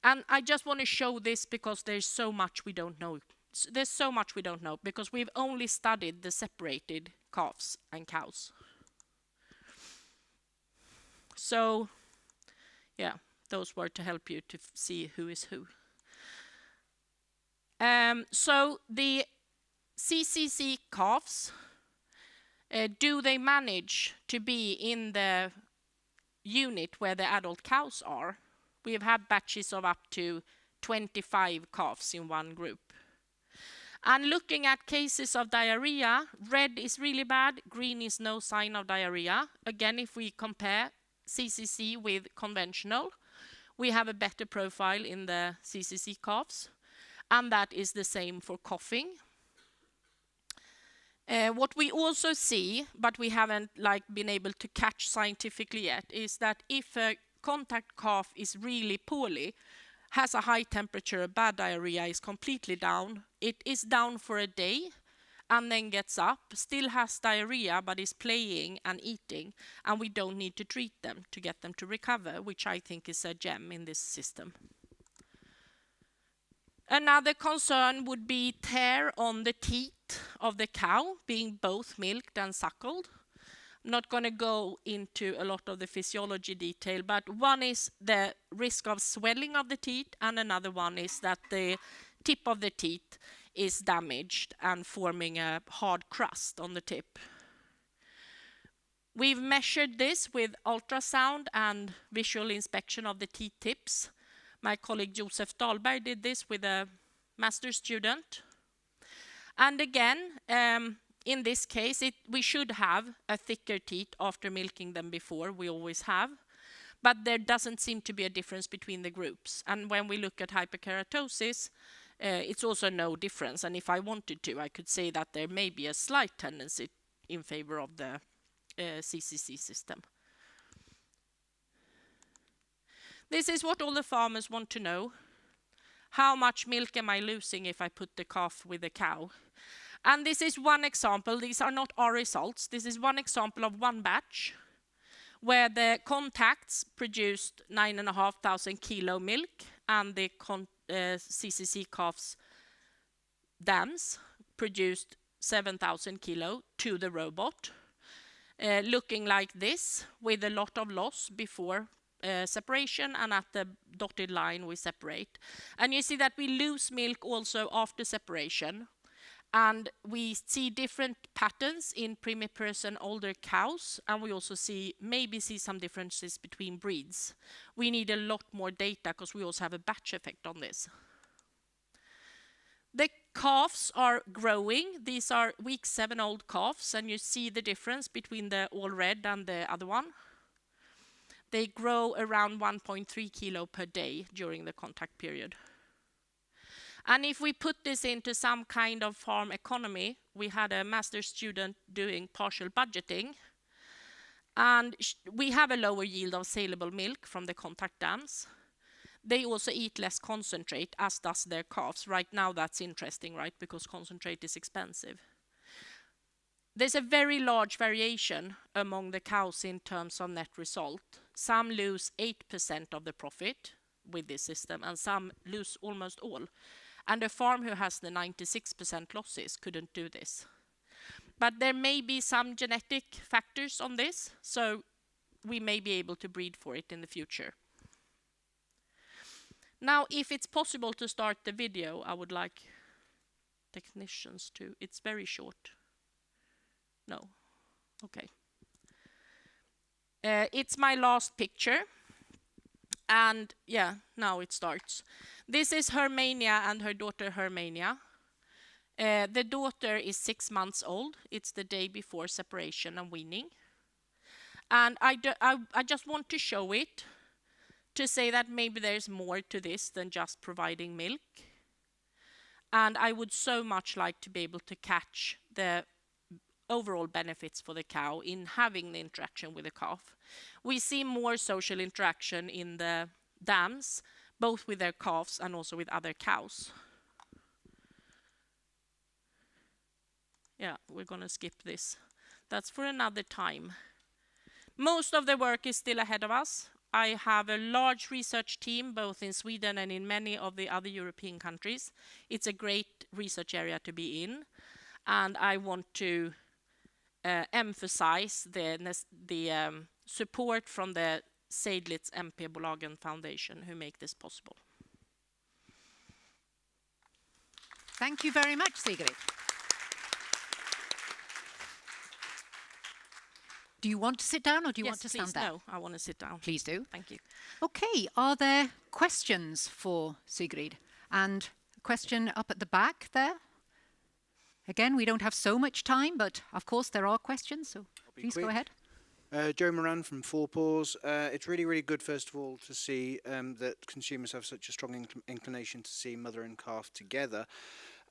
And I just want to show this because there's so much we don't know. There's so much we don't know because we've only studied the separated calves and cows. So, yeah, those were to help you to see who is who. So the CCC calves, do they manage to be in the unit where the adult cows are? We have had batches of up to 25 calves in one group. And looking at cases of diarrhea, red is really bad, green is no sign of diarrhea. Again, if we compare CCC with conventional, we have a better profile in the CCC calves. And that is the same for coughing. What we also see, but we haven't been able to catch scientifically yet, is that if a contact calf is really poorly, has a high temperature, bad diarrhea, is completely down, it is down for a day and then gets up, still has diarrhea but is playing and eating, and we don't need to treat them to get them to recover, which I think is a gem in this system. Another concern would be tear on the teat of the cow, being both milked and suckled. I'm not going to go into a lot of the physiology detail, but one is the risk of swelling of the teat, and another one is that the tip of the teat is damaged and forming a hard crust on the tip. We've measured this with ultrasound and visual inspection of the teat tips. My colleague Josef Dahlberg did this with a master's student. And again, in this case, we should have a thicker teat after milking them before, we always have. But there doesn't seem to be a difference between the groups. And when we look at hyperkeratosis, it's also no difference. And if I wanted to, I could say that there may be a slight tendency in favor of the CCC system. This is what all the farmers want to know. How much milk am I losing if I put the calf with the cow? And this is one example. These are not our results. This is one example of one batch where the contacts produced 9,500 kilo milk and the CCC calves dams produced 7,000 kilo to the robot. Looking like this with a lot of loss before separation, and at the dotted line we separate. And you see that we lose milk also after separation. And we see different patterns in primiparous and older cows, and we also maybe see some differences between breeds. We need a lot more data because we also have a batch effect on this. The calves are growing. These are week 7 old calves, and you see the difference between the all red and the other one. They grow around 1.3 kilo per day during the contact period. And if we put this into some kind of farm economy, we had a master's student doing partial budgeting, and we have a lower yield of saleable milk from the contact dams. They also eat less concentrate, as does their calves. Right now that's interesting, right? Because concentrate is expensive. There's a very large variation among the cows in terms of net result. Some lose 8% of the profit with this system, and some lose almost all. And a farm who has the 96% losses couldn't do this. But there may be some genetic factors on this, so we may be able to breed for it in the future. Now, if it's possible to start the video, I would like technicians to. It's very short. No. Okay. It's my last picture. And yeah, now it starts. This is Hermania and her daughter Hermania. The daughter is 6 months old. It's the day before separation and weaning. And I just want to show it to say that maybe there's more to this than just providing milk. And I would so much like to be able to catch the overall benefits for the cow in having the interaction with the calf. We see more social interaction in the dams, both with their calves and also with other cows. Yeah, we're going to skip this. That's for another time. Most of the work is still ahead of us. I have a large research team, both in Sweden and in many of the other European countries. It's a great research area to be in. And I want to emphasize the support from the Seidlitz MP-bolagen Foundation who make this possible. Thank you very much, Sigrid. Do you want to sit down or do you want to stand there? No, I want to sit down. Please do. Thank you. Okay, are there questions for Sigrid? And a question up at the back there. Again, we don't have so much time, but of course there are questions, so please go ahead. Joe Moran from Four Paws. It's really, really good, first of all, to see that consumers have such a strong inclination to see mother and calf together.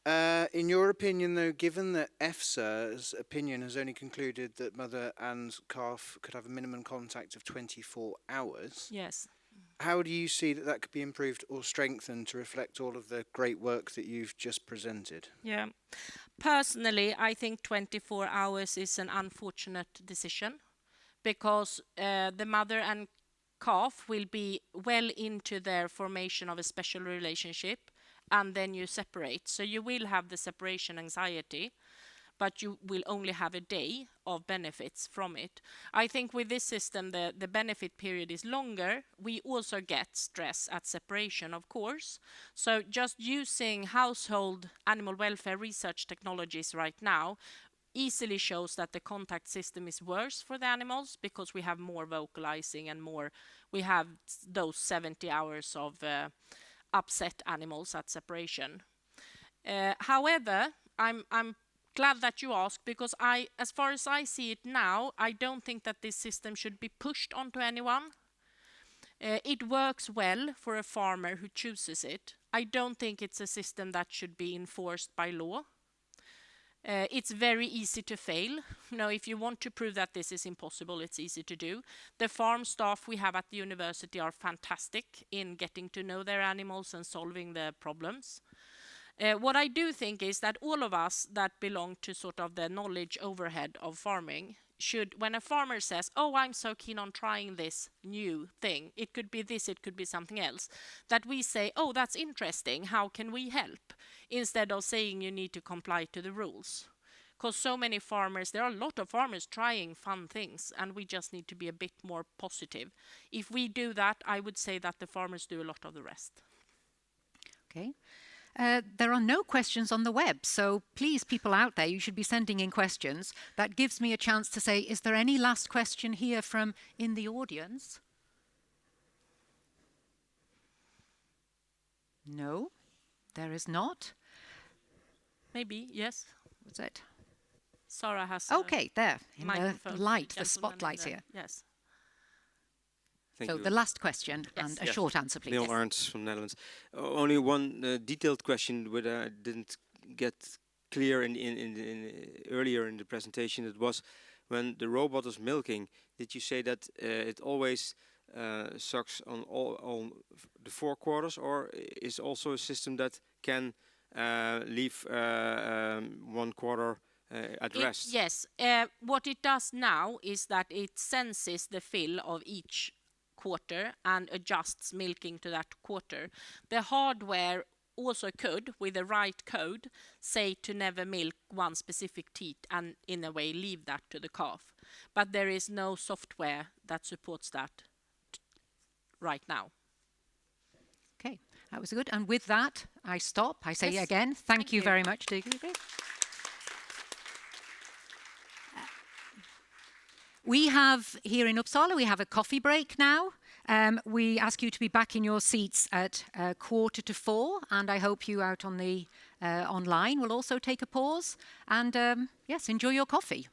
In your opinion, though, given that EFSA's opinion has only concluded that mother and calf could have a minimum contact of 24 hours, yes, how do you see that that could be improved or strengthened to reflect all of the great work that you've just presented? Yeah. Personally, I think 24 hours is an unfortunate decision because the mother and calf will be well into their formation of a special relationship, and then you separate. So you will have the separation anxiety, but you will only have a day of benefits from it. I think with this system, the benefit period is longer. We also get stress at separation, of course. So just using household animal welfare research technologies right now easily shows that the contact system is worse for the animals because we have more vocalizing and more, we have those 70 hours of upset animals at separation. However, I'm glad that you asked because as far as I see it now, I don't think that this system should be pushed onto anyone. It works well for a farmer who chooses it. I don't think it's a system that should be enforced by law. It's very easy to fail. You know, if you want to prove that this is impossible, it's easy to do. The farm staff we have at the university are fantastic in getting to know their animals and solving the problems. What I do think is that all of us that belong to sort of the knowledge overhead of farming should, when a farmer says, oh, I'm so keen on trying this new thing, it could be this, it could be something else, that we say, oh, that's interesting, how can we help? Instead of saying you need to comply to the rules. Because so many farmers, there are a lot of farmers trying fun things, and we just need to be a bit more positive. If we do that, I would say that the farmers do a lot of the rest. Okay. There are no questions on the web, so please, people out there, you should be sending in questions. That gives me a chance to say, is there any last question here from in the audience? No, there is not. Maybe, yes. What's it? Sarah has okay, there, in microphone. the light, the spotlights here. Yes. So the last question and a short answer, please. Neil Arntz from Netherlands. Only one detailed question, which I didn't get clear earlier in the presentation. It was when the robot is milking. Did you say that it always sucks on the 4 quarters, or is also a system that can leave 1 quarter at rest? Yes. What it does now is that it senses the fill of each quarter and adjusts milking to that quarter. The hardware also could, with the right code, say to never milk one specific teat and in a way leave that to the calf. But there is no software that supports that right now. Okay, that was good. And with that, I stop. I say Yes. again, thank you very much. We have, here in Uppsala, we have a coffee break now. We ask you to be back in your seats at 3:45, and I hope you out on the online will also take a pause. And yes, enjoy your coffee.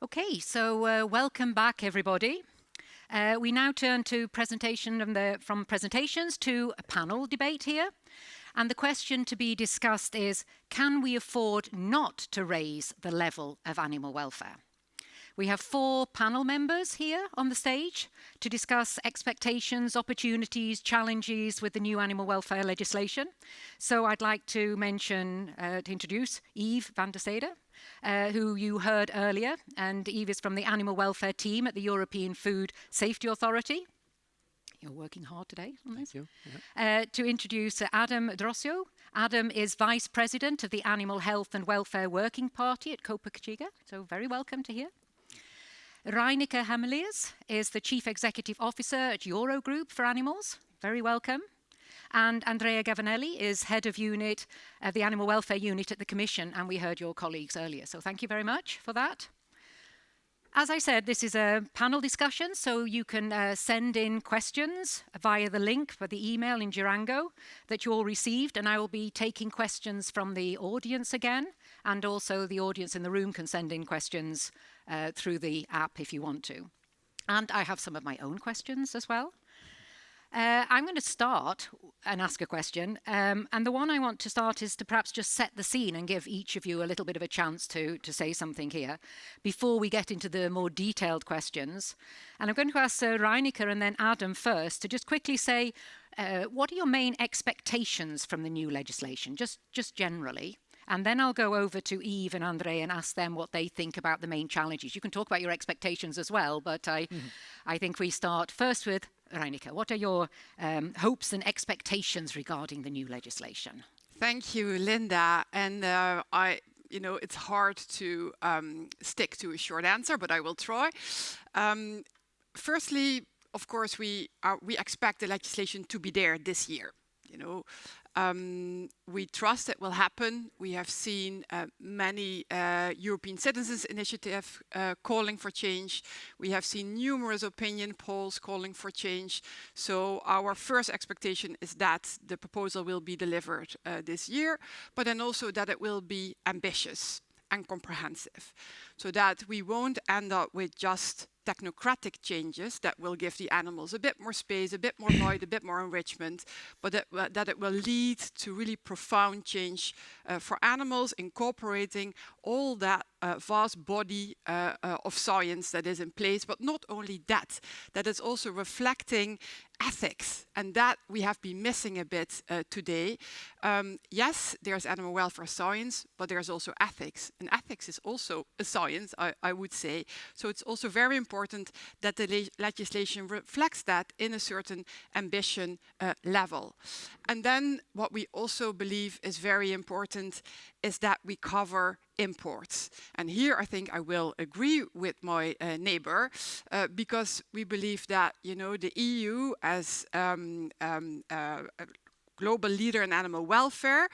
Okay, so welcome back, everybody. We now turn to from presentations to a panel debate here. And the question to be discussed is, can we afford not to raise the level of animal welfare? We have 4 panel members here on the stage to discuss expectations, opportunities, challenges with the new animal welfare legislation. So I'd like to introduce Eve van der Sede, who you heard earlier. And Eve is from the animal welfare team at the European Food Safety Authority. You're working hard today on this. Thank you. Yeah. To introduce Adam Drosio. Adam is Vice President of the Animal Health and Welfare Working Party at Copa-Cogeca, so very welcome to here. Reineke Hameliers is the Chief Executive Officer at Eurogroup for Animals, very welcome. And Andrea Gavanelli is Head of Unit of the Animal Welfare Unit at the Commission, and we heard your colleagues earlier, so thank you very much for that. As I said, this is a panel discussion, so you can send in questions via the link for the email in Durango that you all received, and I will be taking questions from the audience again, and also the audience in the room can send in questions through the app if you want to. And I have some of my own questions as well. I'm going to start and ask a question. And the one I want to start is to perhaps just set the scene and give each of you a little bit of a chance to say something here before we get into the more detailed questions. And I'm going to ask Reineke and then Adam first to just quickly say, what are your main expectations from the new legislation, just generally? And then I'll go over to Eve and Andre and ask them what they think about the main challenges. You can talk about your expectations as well, but I think we start first with Reineke. What are your hopes and expectations regarding the new legislation? Thank you, Linda. And it's hard to stick to a short answer, but I will try. Firstly, of course, we expect the legislation to be there this year. We trust it will happen. We have seen many European citizens' initiatives calling for change. We have seen numerous opinion polls calling for change. So our first expectation is that the proposal will be delivered this year, but then also that it will be ambitious and comprehensive, so that we won't end up with just technocratic changes that will give the animals a bit more space, a bit more light, a bit more enrichment, but that it will lead to really profound change for animals, incorporating all that vast body of science that is in place, but not only that, that is also reflecting ethics, and that we have been missing a bit today. Yes, there's animal welfare science, but there's also ethics, and ethics is also a science, I would say. So it's also very important that the legislation reflects that in a certain ambition level. And then what we also believe is very important is that we cover imports. And here I think I will agree with my neighbor because we believe that, the EU as a global leader in animal welfare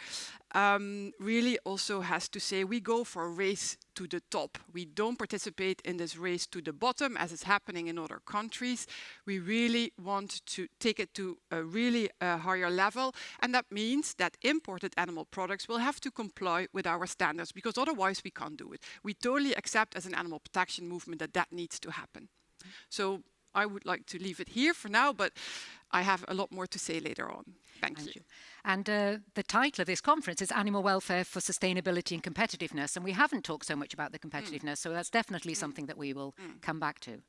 really also has to say we go for a race to the top. We don't participate in this race to the bottom as is happening in other countries. We really want to take it to a really higher level, and that means that imported animal products will have to comply with our standards, because otherwise we can't do it. We totally accept as an animal protection movement that needs to happen. So I would like to leave it here for now, but I have a lot more to say later on. Thank you. And the title of this conference is Animal Welfare for Sustainability and Competitiveness. And we haven't talked so much about the competitiveness, so that's definitely something that we will come back to.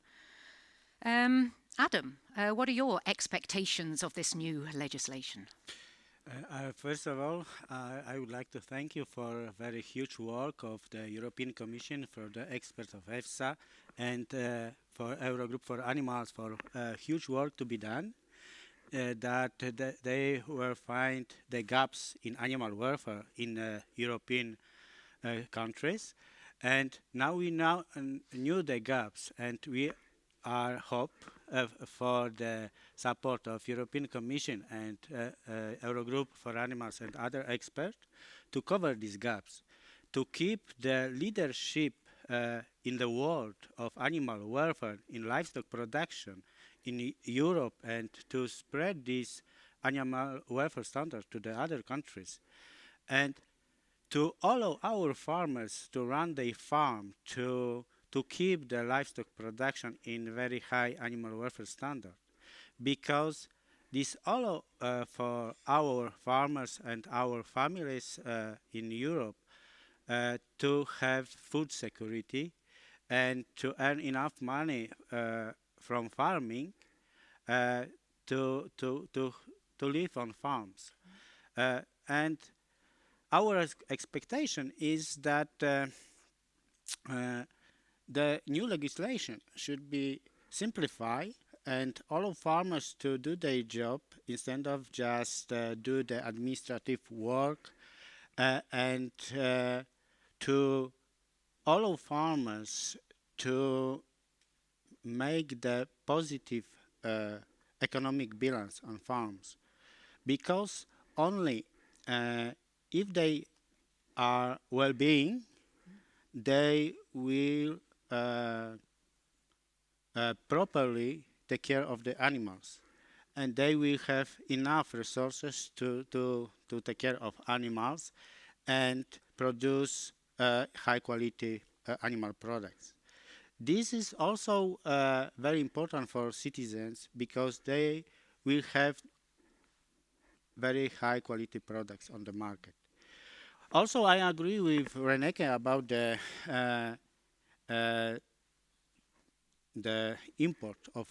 Adam, what are your expectations of this new legislation? First of all, I would like to thank you for a very huge work of the European Commission, for the experts of EFSA, and for Eurogroup for Animals for huge work to be done. That they will find the gaps in animal welfare in European countries, and now we knew the gaps, and we are hope for the support of European Commission and Eurogroup for Animals and other experts to cover these gaps, to keep the leadership in the world of animal welfare in livestock production in Europe, and to spread these animal welfare standards to the other countries, and to allow our farmers to run their farm, to to keep the livestock production in very high animal welfare standard, because this allows for our farmers and our families in Europe to have food security and to earn enough money from farming to live on farms. And our expectation is that the new legislation should be simplified and allow farmers to do their job instead of just do the administrative work, and to allow farmers to make the positive economic balance on farms, because only if they are well-being, they will properly take care of the animals, and they will have enough resources to take care of animals and produce high quality animal products. This is also very important for citizens, because they will have very high quality products on the market. Also, I agree with Rebecka about the import of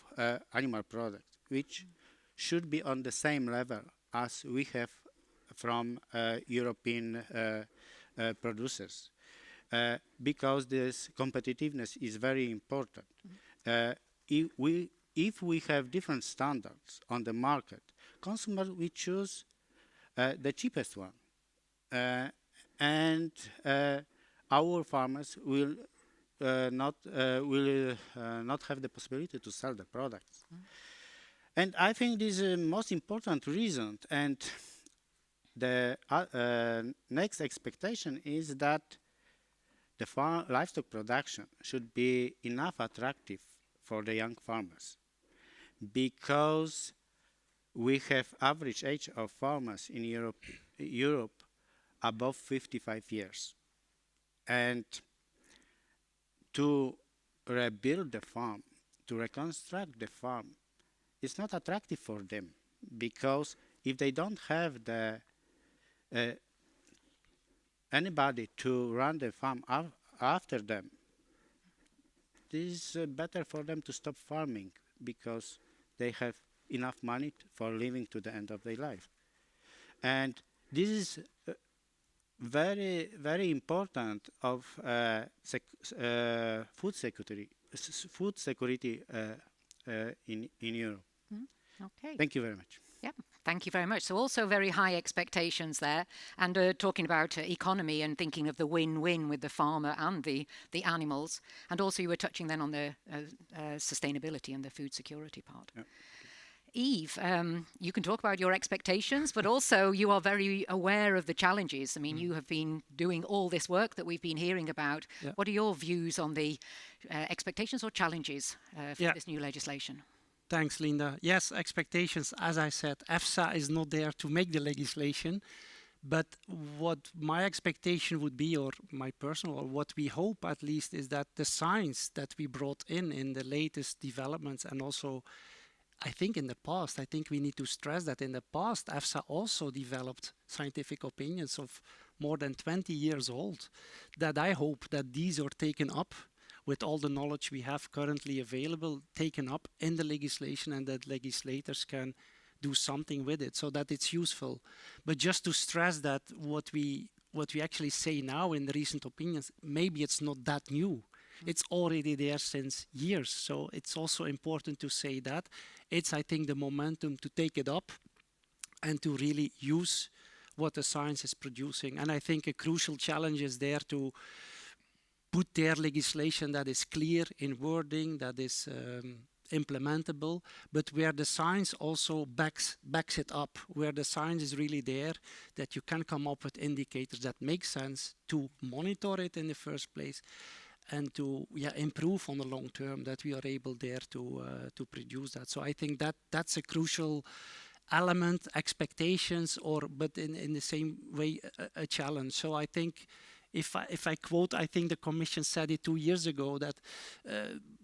animal products, which should be on the same level as we have from European producers, because this competitiveness is very important. If we have different standards on the market, consumers will choose the cheapest one, and our farmers will not have the possibility to sell the products. And I think this is the most important reason. And the next expectation is that the livestock production should be enough attractive for the young farmers, because we have average age of farmers in Europe above 55 years. And to rebuild the farm, to reconstruct the farm, it's not attractive for them, because if they don't have the anybody to run the farm after them, this is better for them to stop farming, because they have enough money for living to the end of their life. And this is very, very important of food security in Europe. Okay. Thank you very much. Yeah, thank you very much. So also very high expectations there, and talking about economy and thinking of the win-win with the farmer and the animals, and also you were touching then on the sustainability and the food security part. Yeah. Eve, you can talk about your expectations, but also you are very aware of the challenges. I mean, you have been doing all this work that we've been hearing about. Yeah. What are your views on the expectations or challenges for this new legislation? Thanks, Linda. Yes, expectations. As I said, EFSA is not there to make the legislation, but what my expectation would be, or my personal, or what we hope at least, is that the science that we brought in the latest developments, and also I think in the past, I think we need to stress that in the past, EFSA also developed scientific opinions of more than 20 years old, that I hope that these are taken up with all the knowledge we have currently available, taken up in the legislation, and that legislators can do something with it so that it's useful. But just to stress that what we actually say now in the recent opinions, maybe it's not that new. It's already there since years. So it's also important to say that. It's, I think, the momentum to take it up and to really use what the science is producing. And I think a crucial challenge is there to put their legislation that is clear in wording, that is implementable, but where the science also backs it up, where the science is really there, that you can come up with indicators that make sense to monitor it in the first place, and to improve on the long term, that we are able there to produce that. So I think that's a crucial element, expectations, but in the same way a challenge. So I think if I quote, I think the Commission said it 2 years ago, that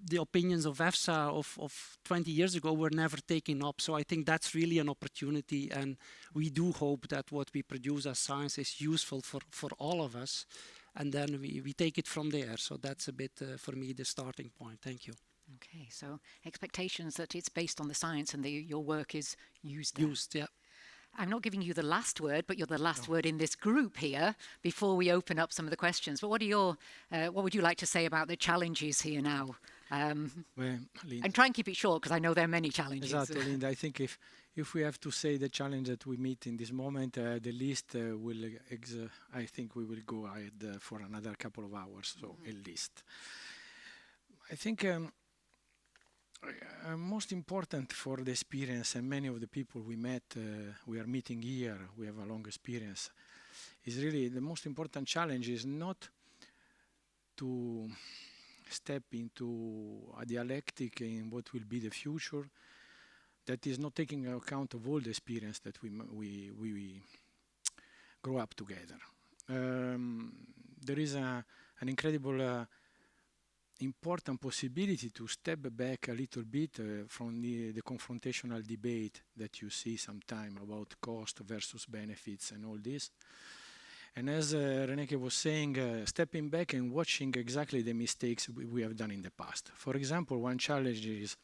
the opinions of EFSA of 20 years ago were never taken up. So I think that's really an opportunity, and we do hope that what we produce as science is useful for all of us, and then we take it from there. So that's a bit, for me, the starting point. Thank you. Okay, so expectations that it's based on the science and your work is used there. Used, yeah. I'm not giving you the last word, but you're the last word in this group here before we open up some of the questions. But what would you like to say about the challenges here now? Well, and try and keep it short, because I know there are many challenges. Exactly, Linda. I think if we have to say the challenge that we meet in this moment, the list will, I think we will go ahead for another couple of hours, so at least. I think most important for the experience, and many of the people we met, we are meeting here, we have a long experience, is really the most important challenge is not to step into a dialectic in what will be the future that is not taking account of all the experience that we grow up together. There is an incredible important possibility to step back a little bit from the confrontational debate that you see sometime about cost versus benefits and all this. And as Reneke was saying, stepping back and watching exactly the mistakes we have done in the past. For example, one challenge is,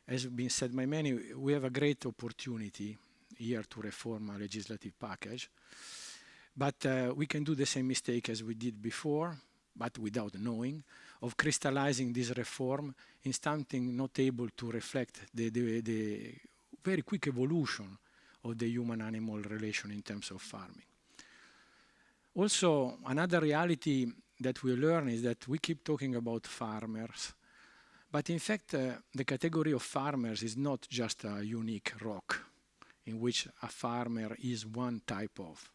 as has been said by many, we have a great opportunity here to reform a legislative package, but we can do the same mistake as we did before, but without knowing, of crystallizing this reform in something not able to reflect the very quick evolution of the human-animal relation in terms of farming. Also, another reality that we learn is that we keep talking about farmers, but in fact, the category of farmers is not just a unique rock in which a farmer is one type of,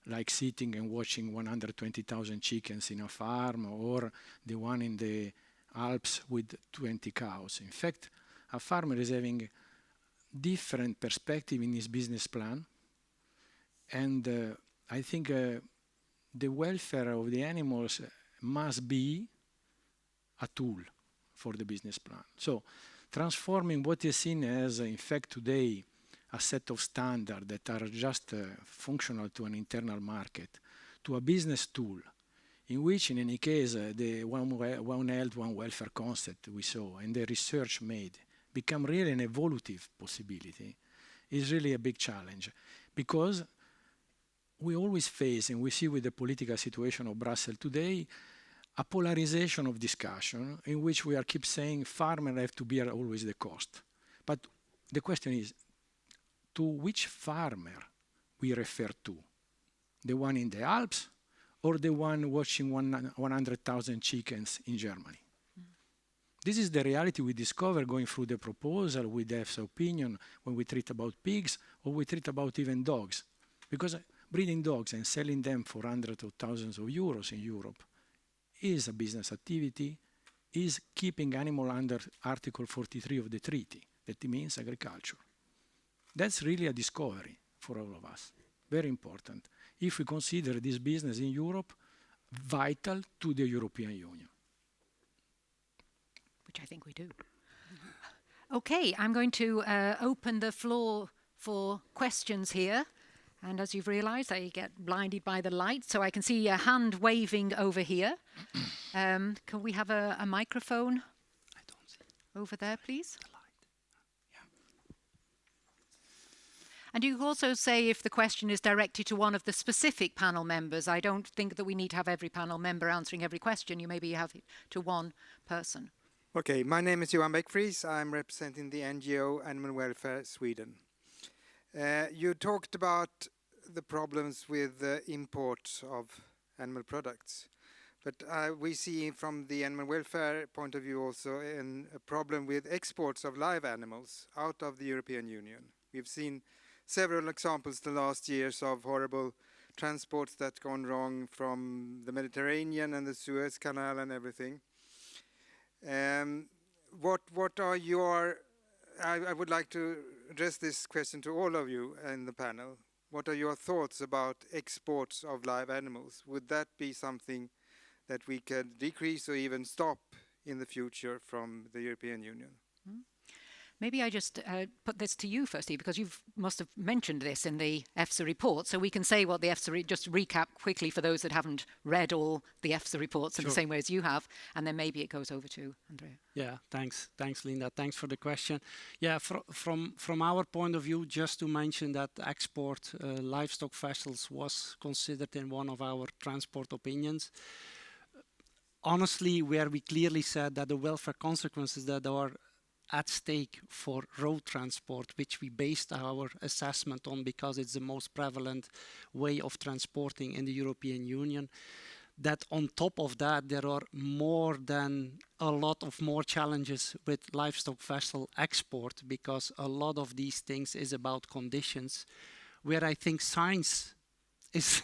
like sitting and watching 120,000 chickens in a farm, or the one in the Alps with 20 cows. In fact, a farmer is having different perspective in his business plan, and I think the welfare of the animals must be a tool for the business plan. So transforming what is seen as, in fact, today, a set of standards that are just functional to an internal market, to a business tool, in which, in any case, the one health, one welfare concept we saw and the research made become really an evolutive possibility, is really a big challenge. Because we always face, and we see with the political situation of Brussels today, a polarization of discussion in which we keep saying farmers have to bear always the cost. But the question is, to which farmer we refer to? The one in the Alps or the one watching 100,000 chickens in Germany? This is the reality we discover going through the proposal with EFSA opinion when we treat about pigs or we treat about even dogs. Because breeding dogs and selling them for hundreds of thousands of euros in Europe is a business activity, is keeping animal under Article 43 of the treaty. That means agriculture. That's really a discovery for all of us, very important, if we consider this business in Europe vital to the European Union. Which I think we do. Okay, I'm going to open the floor for questions here. And as you've realized, I get blinded by the light, so I can see a hand waving over here. Can we have a microphone over there, please? And you can also say if the question is directed to one of the specific panel members. I don't think that we need to have every panel member answering every question. You maybe have it to one person. Okay, my name is Johan Bäckfries. I'm representing the NGO Animal Welfare Sweden. You talked about the problems with imports of animal products. But we see from the animal welfare point of view also a problem with exports of live animals out of the European Union. We've seen several examples the last years of horrible transports that gone wrong from the Mediterranean and the Suez Canal and everything. What are your... I would like to address this question to all of you in the panel. what are your thoughts about exports of live animals? Would that be something that we could decrease or even stop in the future from the European Union? Maybe I just put this to you first, Steve, because you must have mentioned this in the EFSA report, so we can say what the EFSA, just recap quickly for those that haven't read all the EFSA reports in the same way as you have, and then maybe it goes over to Andrea. Yeah, thanks, Linda. Thanks for the question. Yeah, from our point of view, just to mention that export livestock vessels was considered in one of our transport opinions. Honestly, where we clearly said that the welfare consequences that are at stake for road transport, which we based our assessment on because it's the most prevalent way of transporting in the European Union, that on top of that there are more than a lot of more challenges with livestock vessel export, because a lot of these things is about conditions where I think science is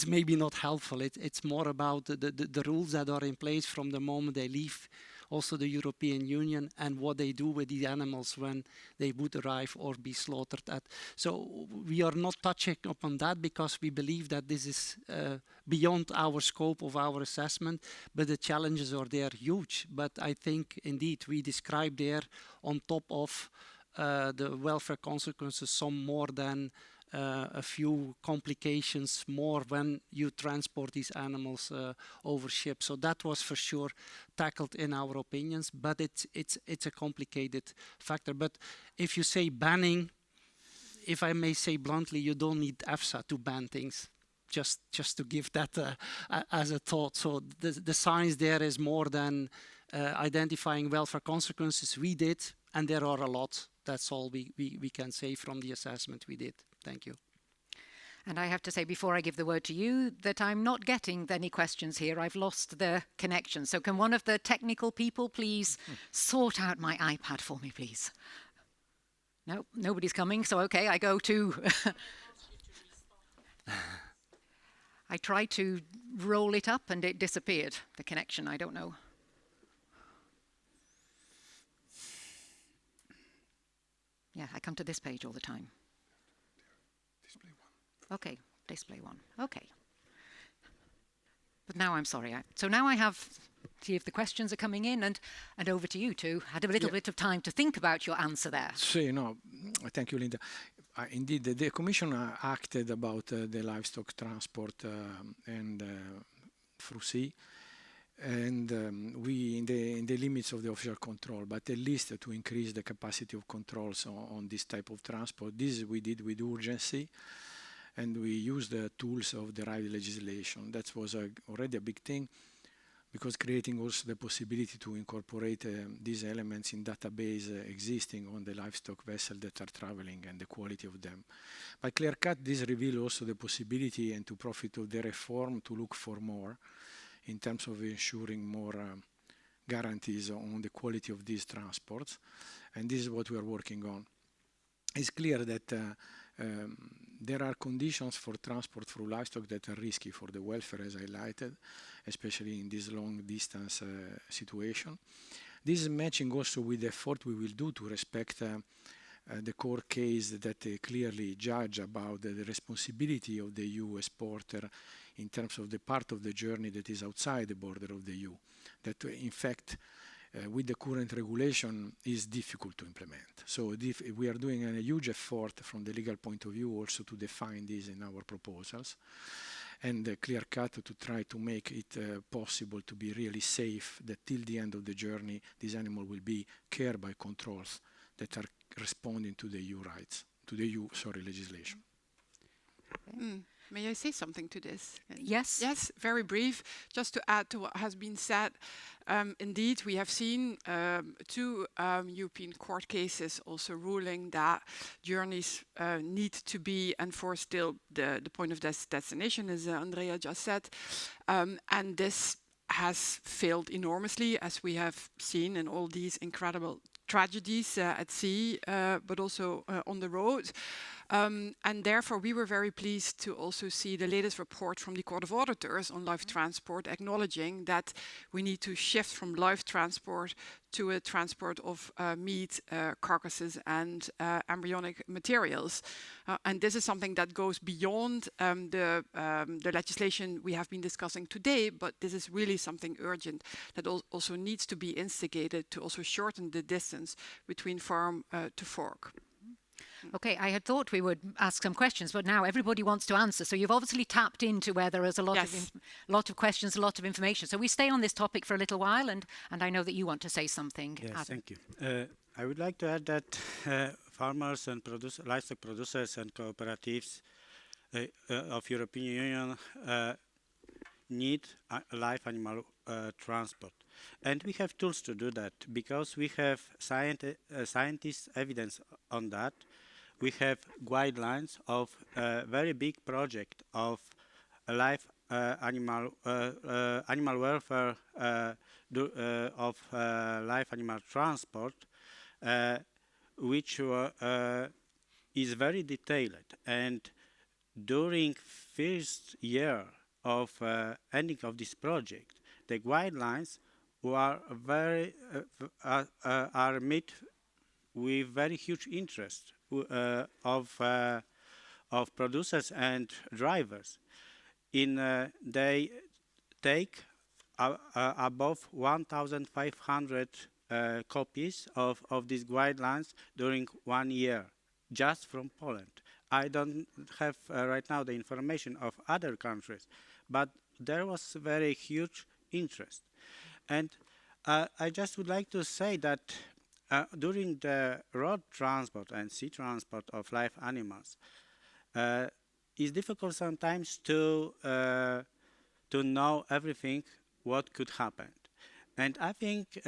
maybe not helpful. It's more about the rules that are in place from the moment they leave also the European Union, and what they do with the animals when they would arrive or be slaughtered at. So we are not touching upon that because we believe that this is beyond our scope of our assessment, but the challenges are there huge. But I think indeed we describe there on top of the welfare consequences some more than a few complications more when you transport these animals over ship. So that was for sure tackled in our opinions, but it's a complicated factor. But if you say banning, if I may say bluntly, you don't need EFSA to ban things. Just to give that as a thought. So the science there is more than identifying welfare consequences. We did, and there are a lot. That's all we can say from the assessment we did. Thank you. And I have to say, before I give the word to you, that I'm not getting any questions here. I've lost the connection. So can one of the technical people please sort out my iPad for me, please? No, nobody's coming. So, okay, I go to... I tried to roll it up and it disappeared. The connection, I don't know. Yeah, I come to this page all the time. Display one. Okay, display one. Okay. But now I'm sorry. So now I have, see if the questions are coming in, and over to you two. Had a little bit of time to think about your answer there. So, thank you, Linda. Indeed, the Commission acted about the livestock transport and through sea, and we in the limits of the official control, but at least to increase the capacity of controls on this type of transport. This we did with urgency, and we used the tools of the right legislation. That was already a big thing, because creating also the possibility to incorporate these elements in database existing on the livestock vessels that are traveling and the quality of them. By clear cut, this reveals also the possibility and to profit of the reform to look for more in terms of ensuring more guarantees on the quality of these transports. And this is what we are working on. It's clear that there are conditions for transport through livestock that are risky for the welfare, as highlighted, especially in this long distance situation. This is matching also with the effort we will do to respect the core case that clearly judge about the responsibility of the EU exporter in terms of the part of the journey that is outside the border of the EU. That in fact, with the current regulation is difficult to implement. So we are doing a huge effort from the legal point of view also to define this in our proposals, and clear cut to try to make it possible to be really safe, that till the end of the journey this animal will be cared by controls that are responding to the EU rights, to the EU legislation. May I say something to this? Yes. Yes, very brief. Just to add to what has been said, indeed, we have seen two European court cases also ruling that journeys need to be enforced till the point of destination, as Andrea just said. And this has failed enormously, as we have seen in all these incredible tragedies at sea, but also on the road. And therefore, we were very pleased to also see the latest report from the Court of Auditors on live transport, acknowledging that we need to shift from live transport to a transport of meat, carcasses, and embryonic materials. And this is something that goes beyond the legislation we have been discussing today, but this is really something urgent that also needs to be instigated to also shorten the distance between farm to fork. Okay, I had thought we would ask some questions, but now everybody wants to answer. So you've obviously tapped into where there is a lot of questions, a lot of information. So we stay on this topic for a little while, and I know that you want to say something. Yes, Adam. thank you. I would like to add that farmers and livestock producers and cooperatives of European Union need live animal transport. And we have tools to do that because we have scientists' evidence on that. We have guidelines of a very big project of live animal welfare of live animal transport, which is very detailed. And during first year of ending of this project, the guidelines were very are met with very huge interest of producers and drivers. They take above 1,500 copies of these guidelines during 1 year, just from Poland. I don't have right now the information of other countries, but there was very huge interest. And I just would like to say that during the road transport and sea transport of live animals, it's difficult sometimes to know everything what could happen. And I think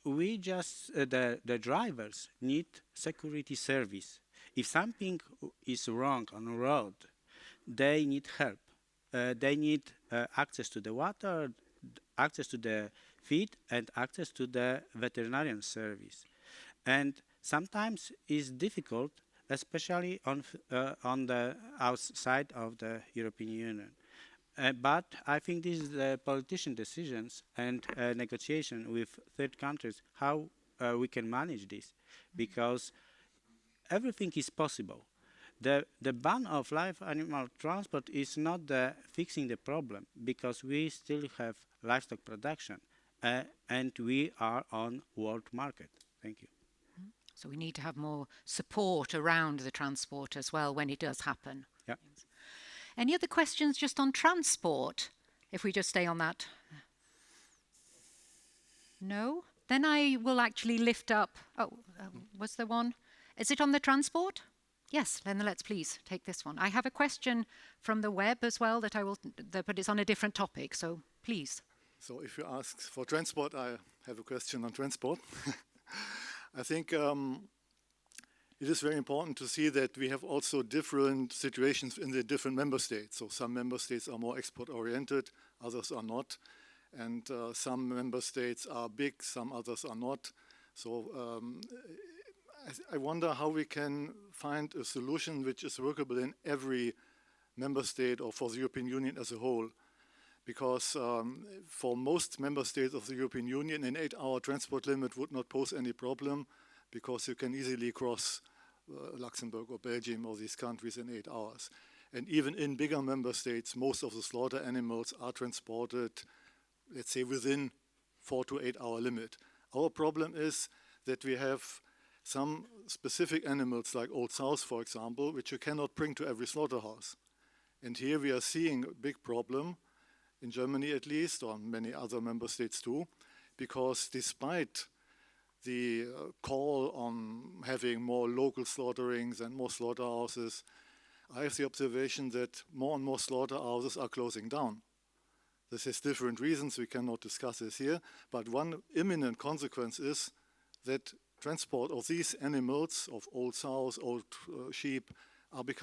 we just, the drivers need security service. If something is wrong on the road, they need help. They need access to the water, access to the feed, and access to the veterinarian service. And sometimes it's difficult, especially on the outside of the European Union. But I think this is the politician decisions and negotiation with third countries, how we can manage this, because everything is possible. The ban of live animal transport is not fixing the problem, because we still have livestock production and we are on world market. Thank you. So we need to have more support around the transport as well when it does happen. Yeah. Any other questions just on transport? If we just stay on that. No? Then I will actually lift up. Oh, was there one? Is it on the transport? Yes, then let's please take this one. I have a question from the web as well that I will, but it's on a different topic, so please. So if you ask for transport, I have a question on transport. I think it is very important to see that we have also different situations in the different member states. So some member states are more export-oriented, others are not. And some member states are big, some others are not. So I wonder how we can find a solution which is workable in every member state or for the European Union as a whole. Because for most member states of the European Union, an 8-hour transport limit would not pose any problem, because you can easily cross Luxembourg or Belgium or these countries in 8 hours. And even in bigger member states, most of the slaughter animals are transported, let's say, within 4 to 8 hour limit. Our problem is that we have some specific animals like Old Sows, for example, which you cannot bring to every slaughterhouse. And here we are seeing a big problem, in Germany at least, or many other member states too, because despite the call on having more local slaughterings and more slaughterhouses, I have the observation that more and more slaughterhouses are closing down. This has different reasons, we cannot discuss this here, but one imminent consequence is that transport of these animals, of old sows, old sheep, are becoming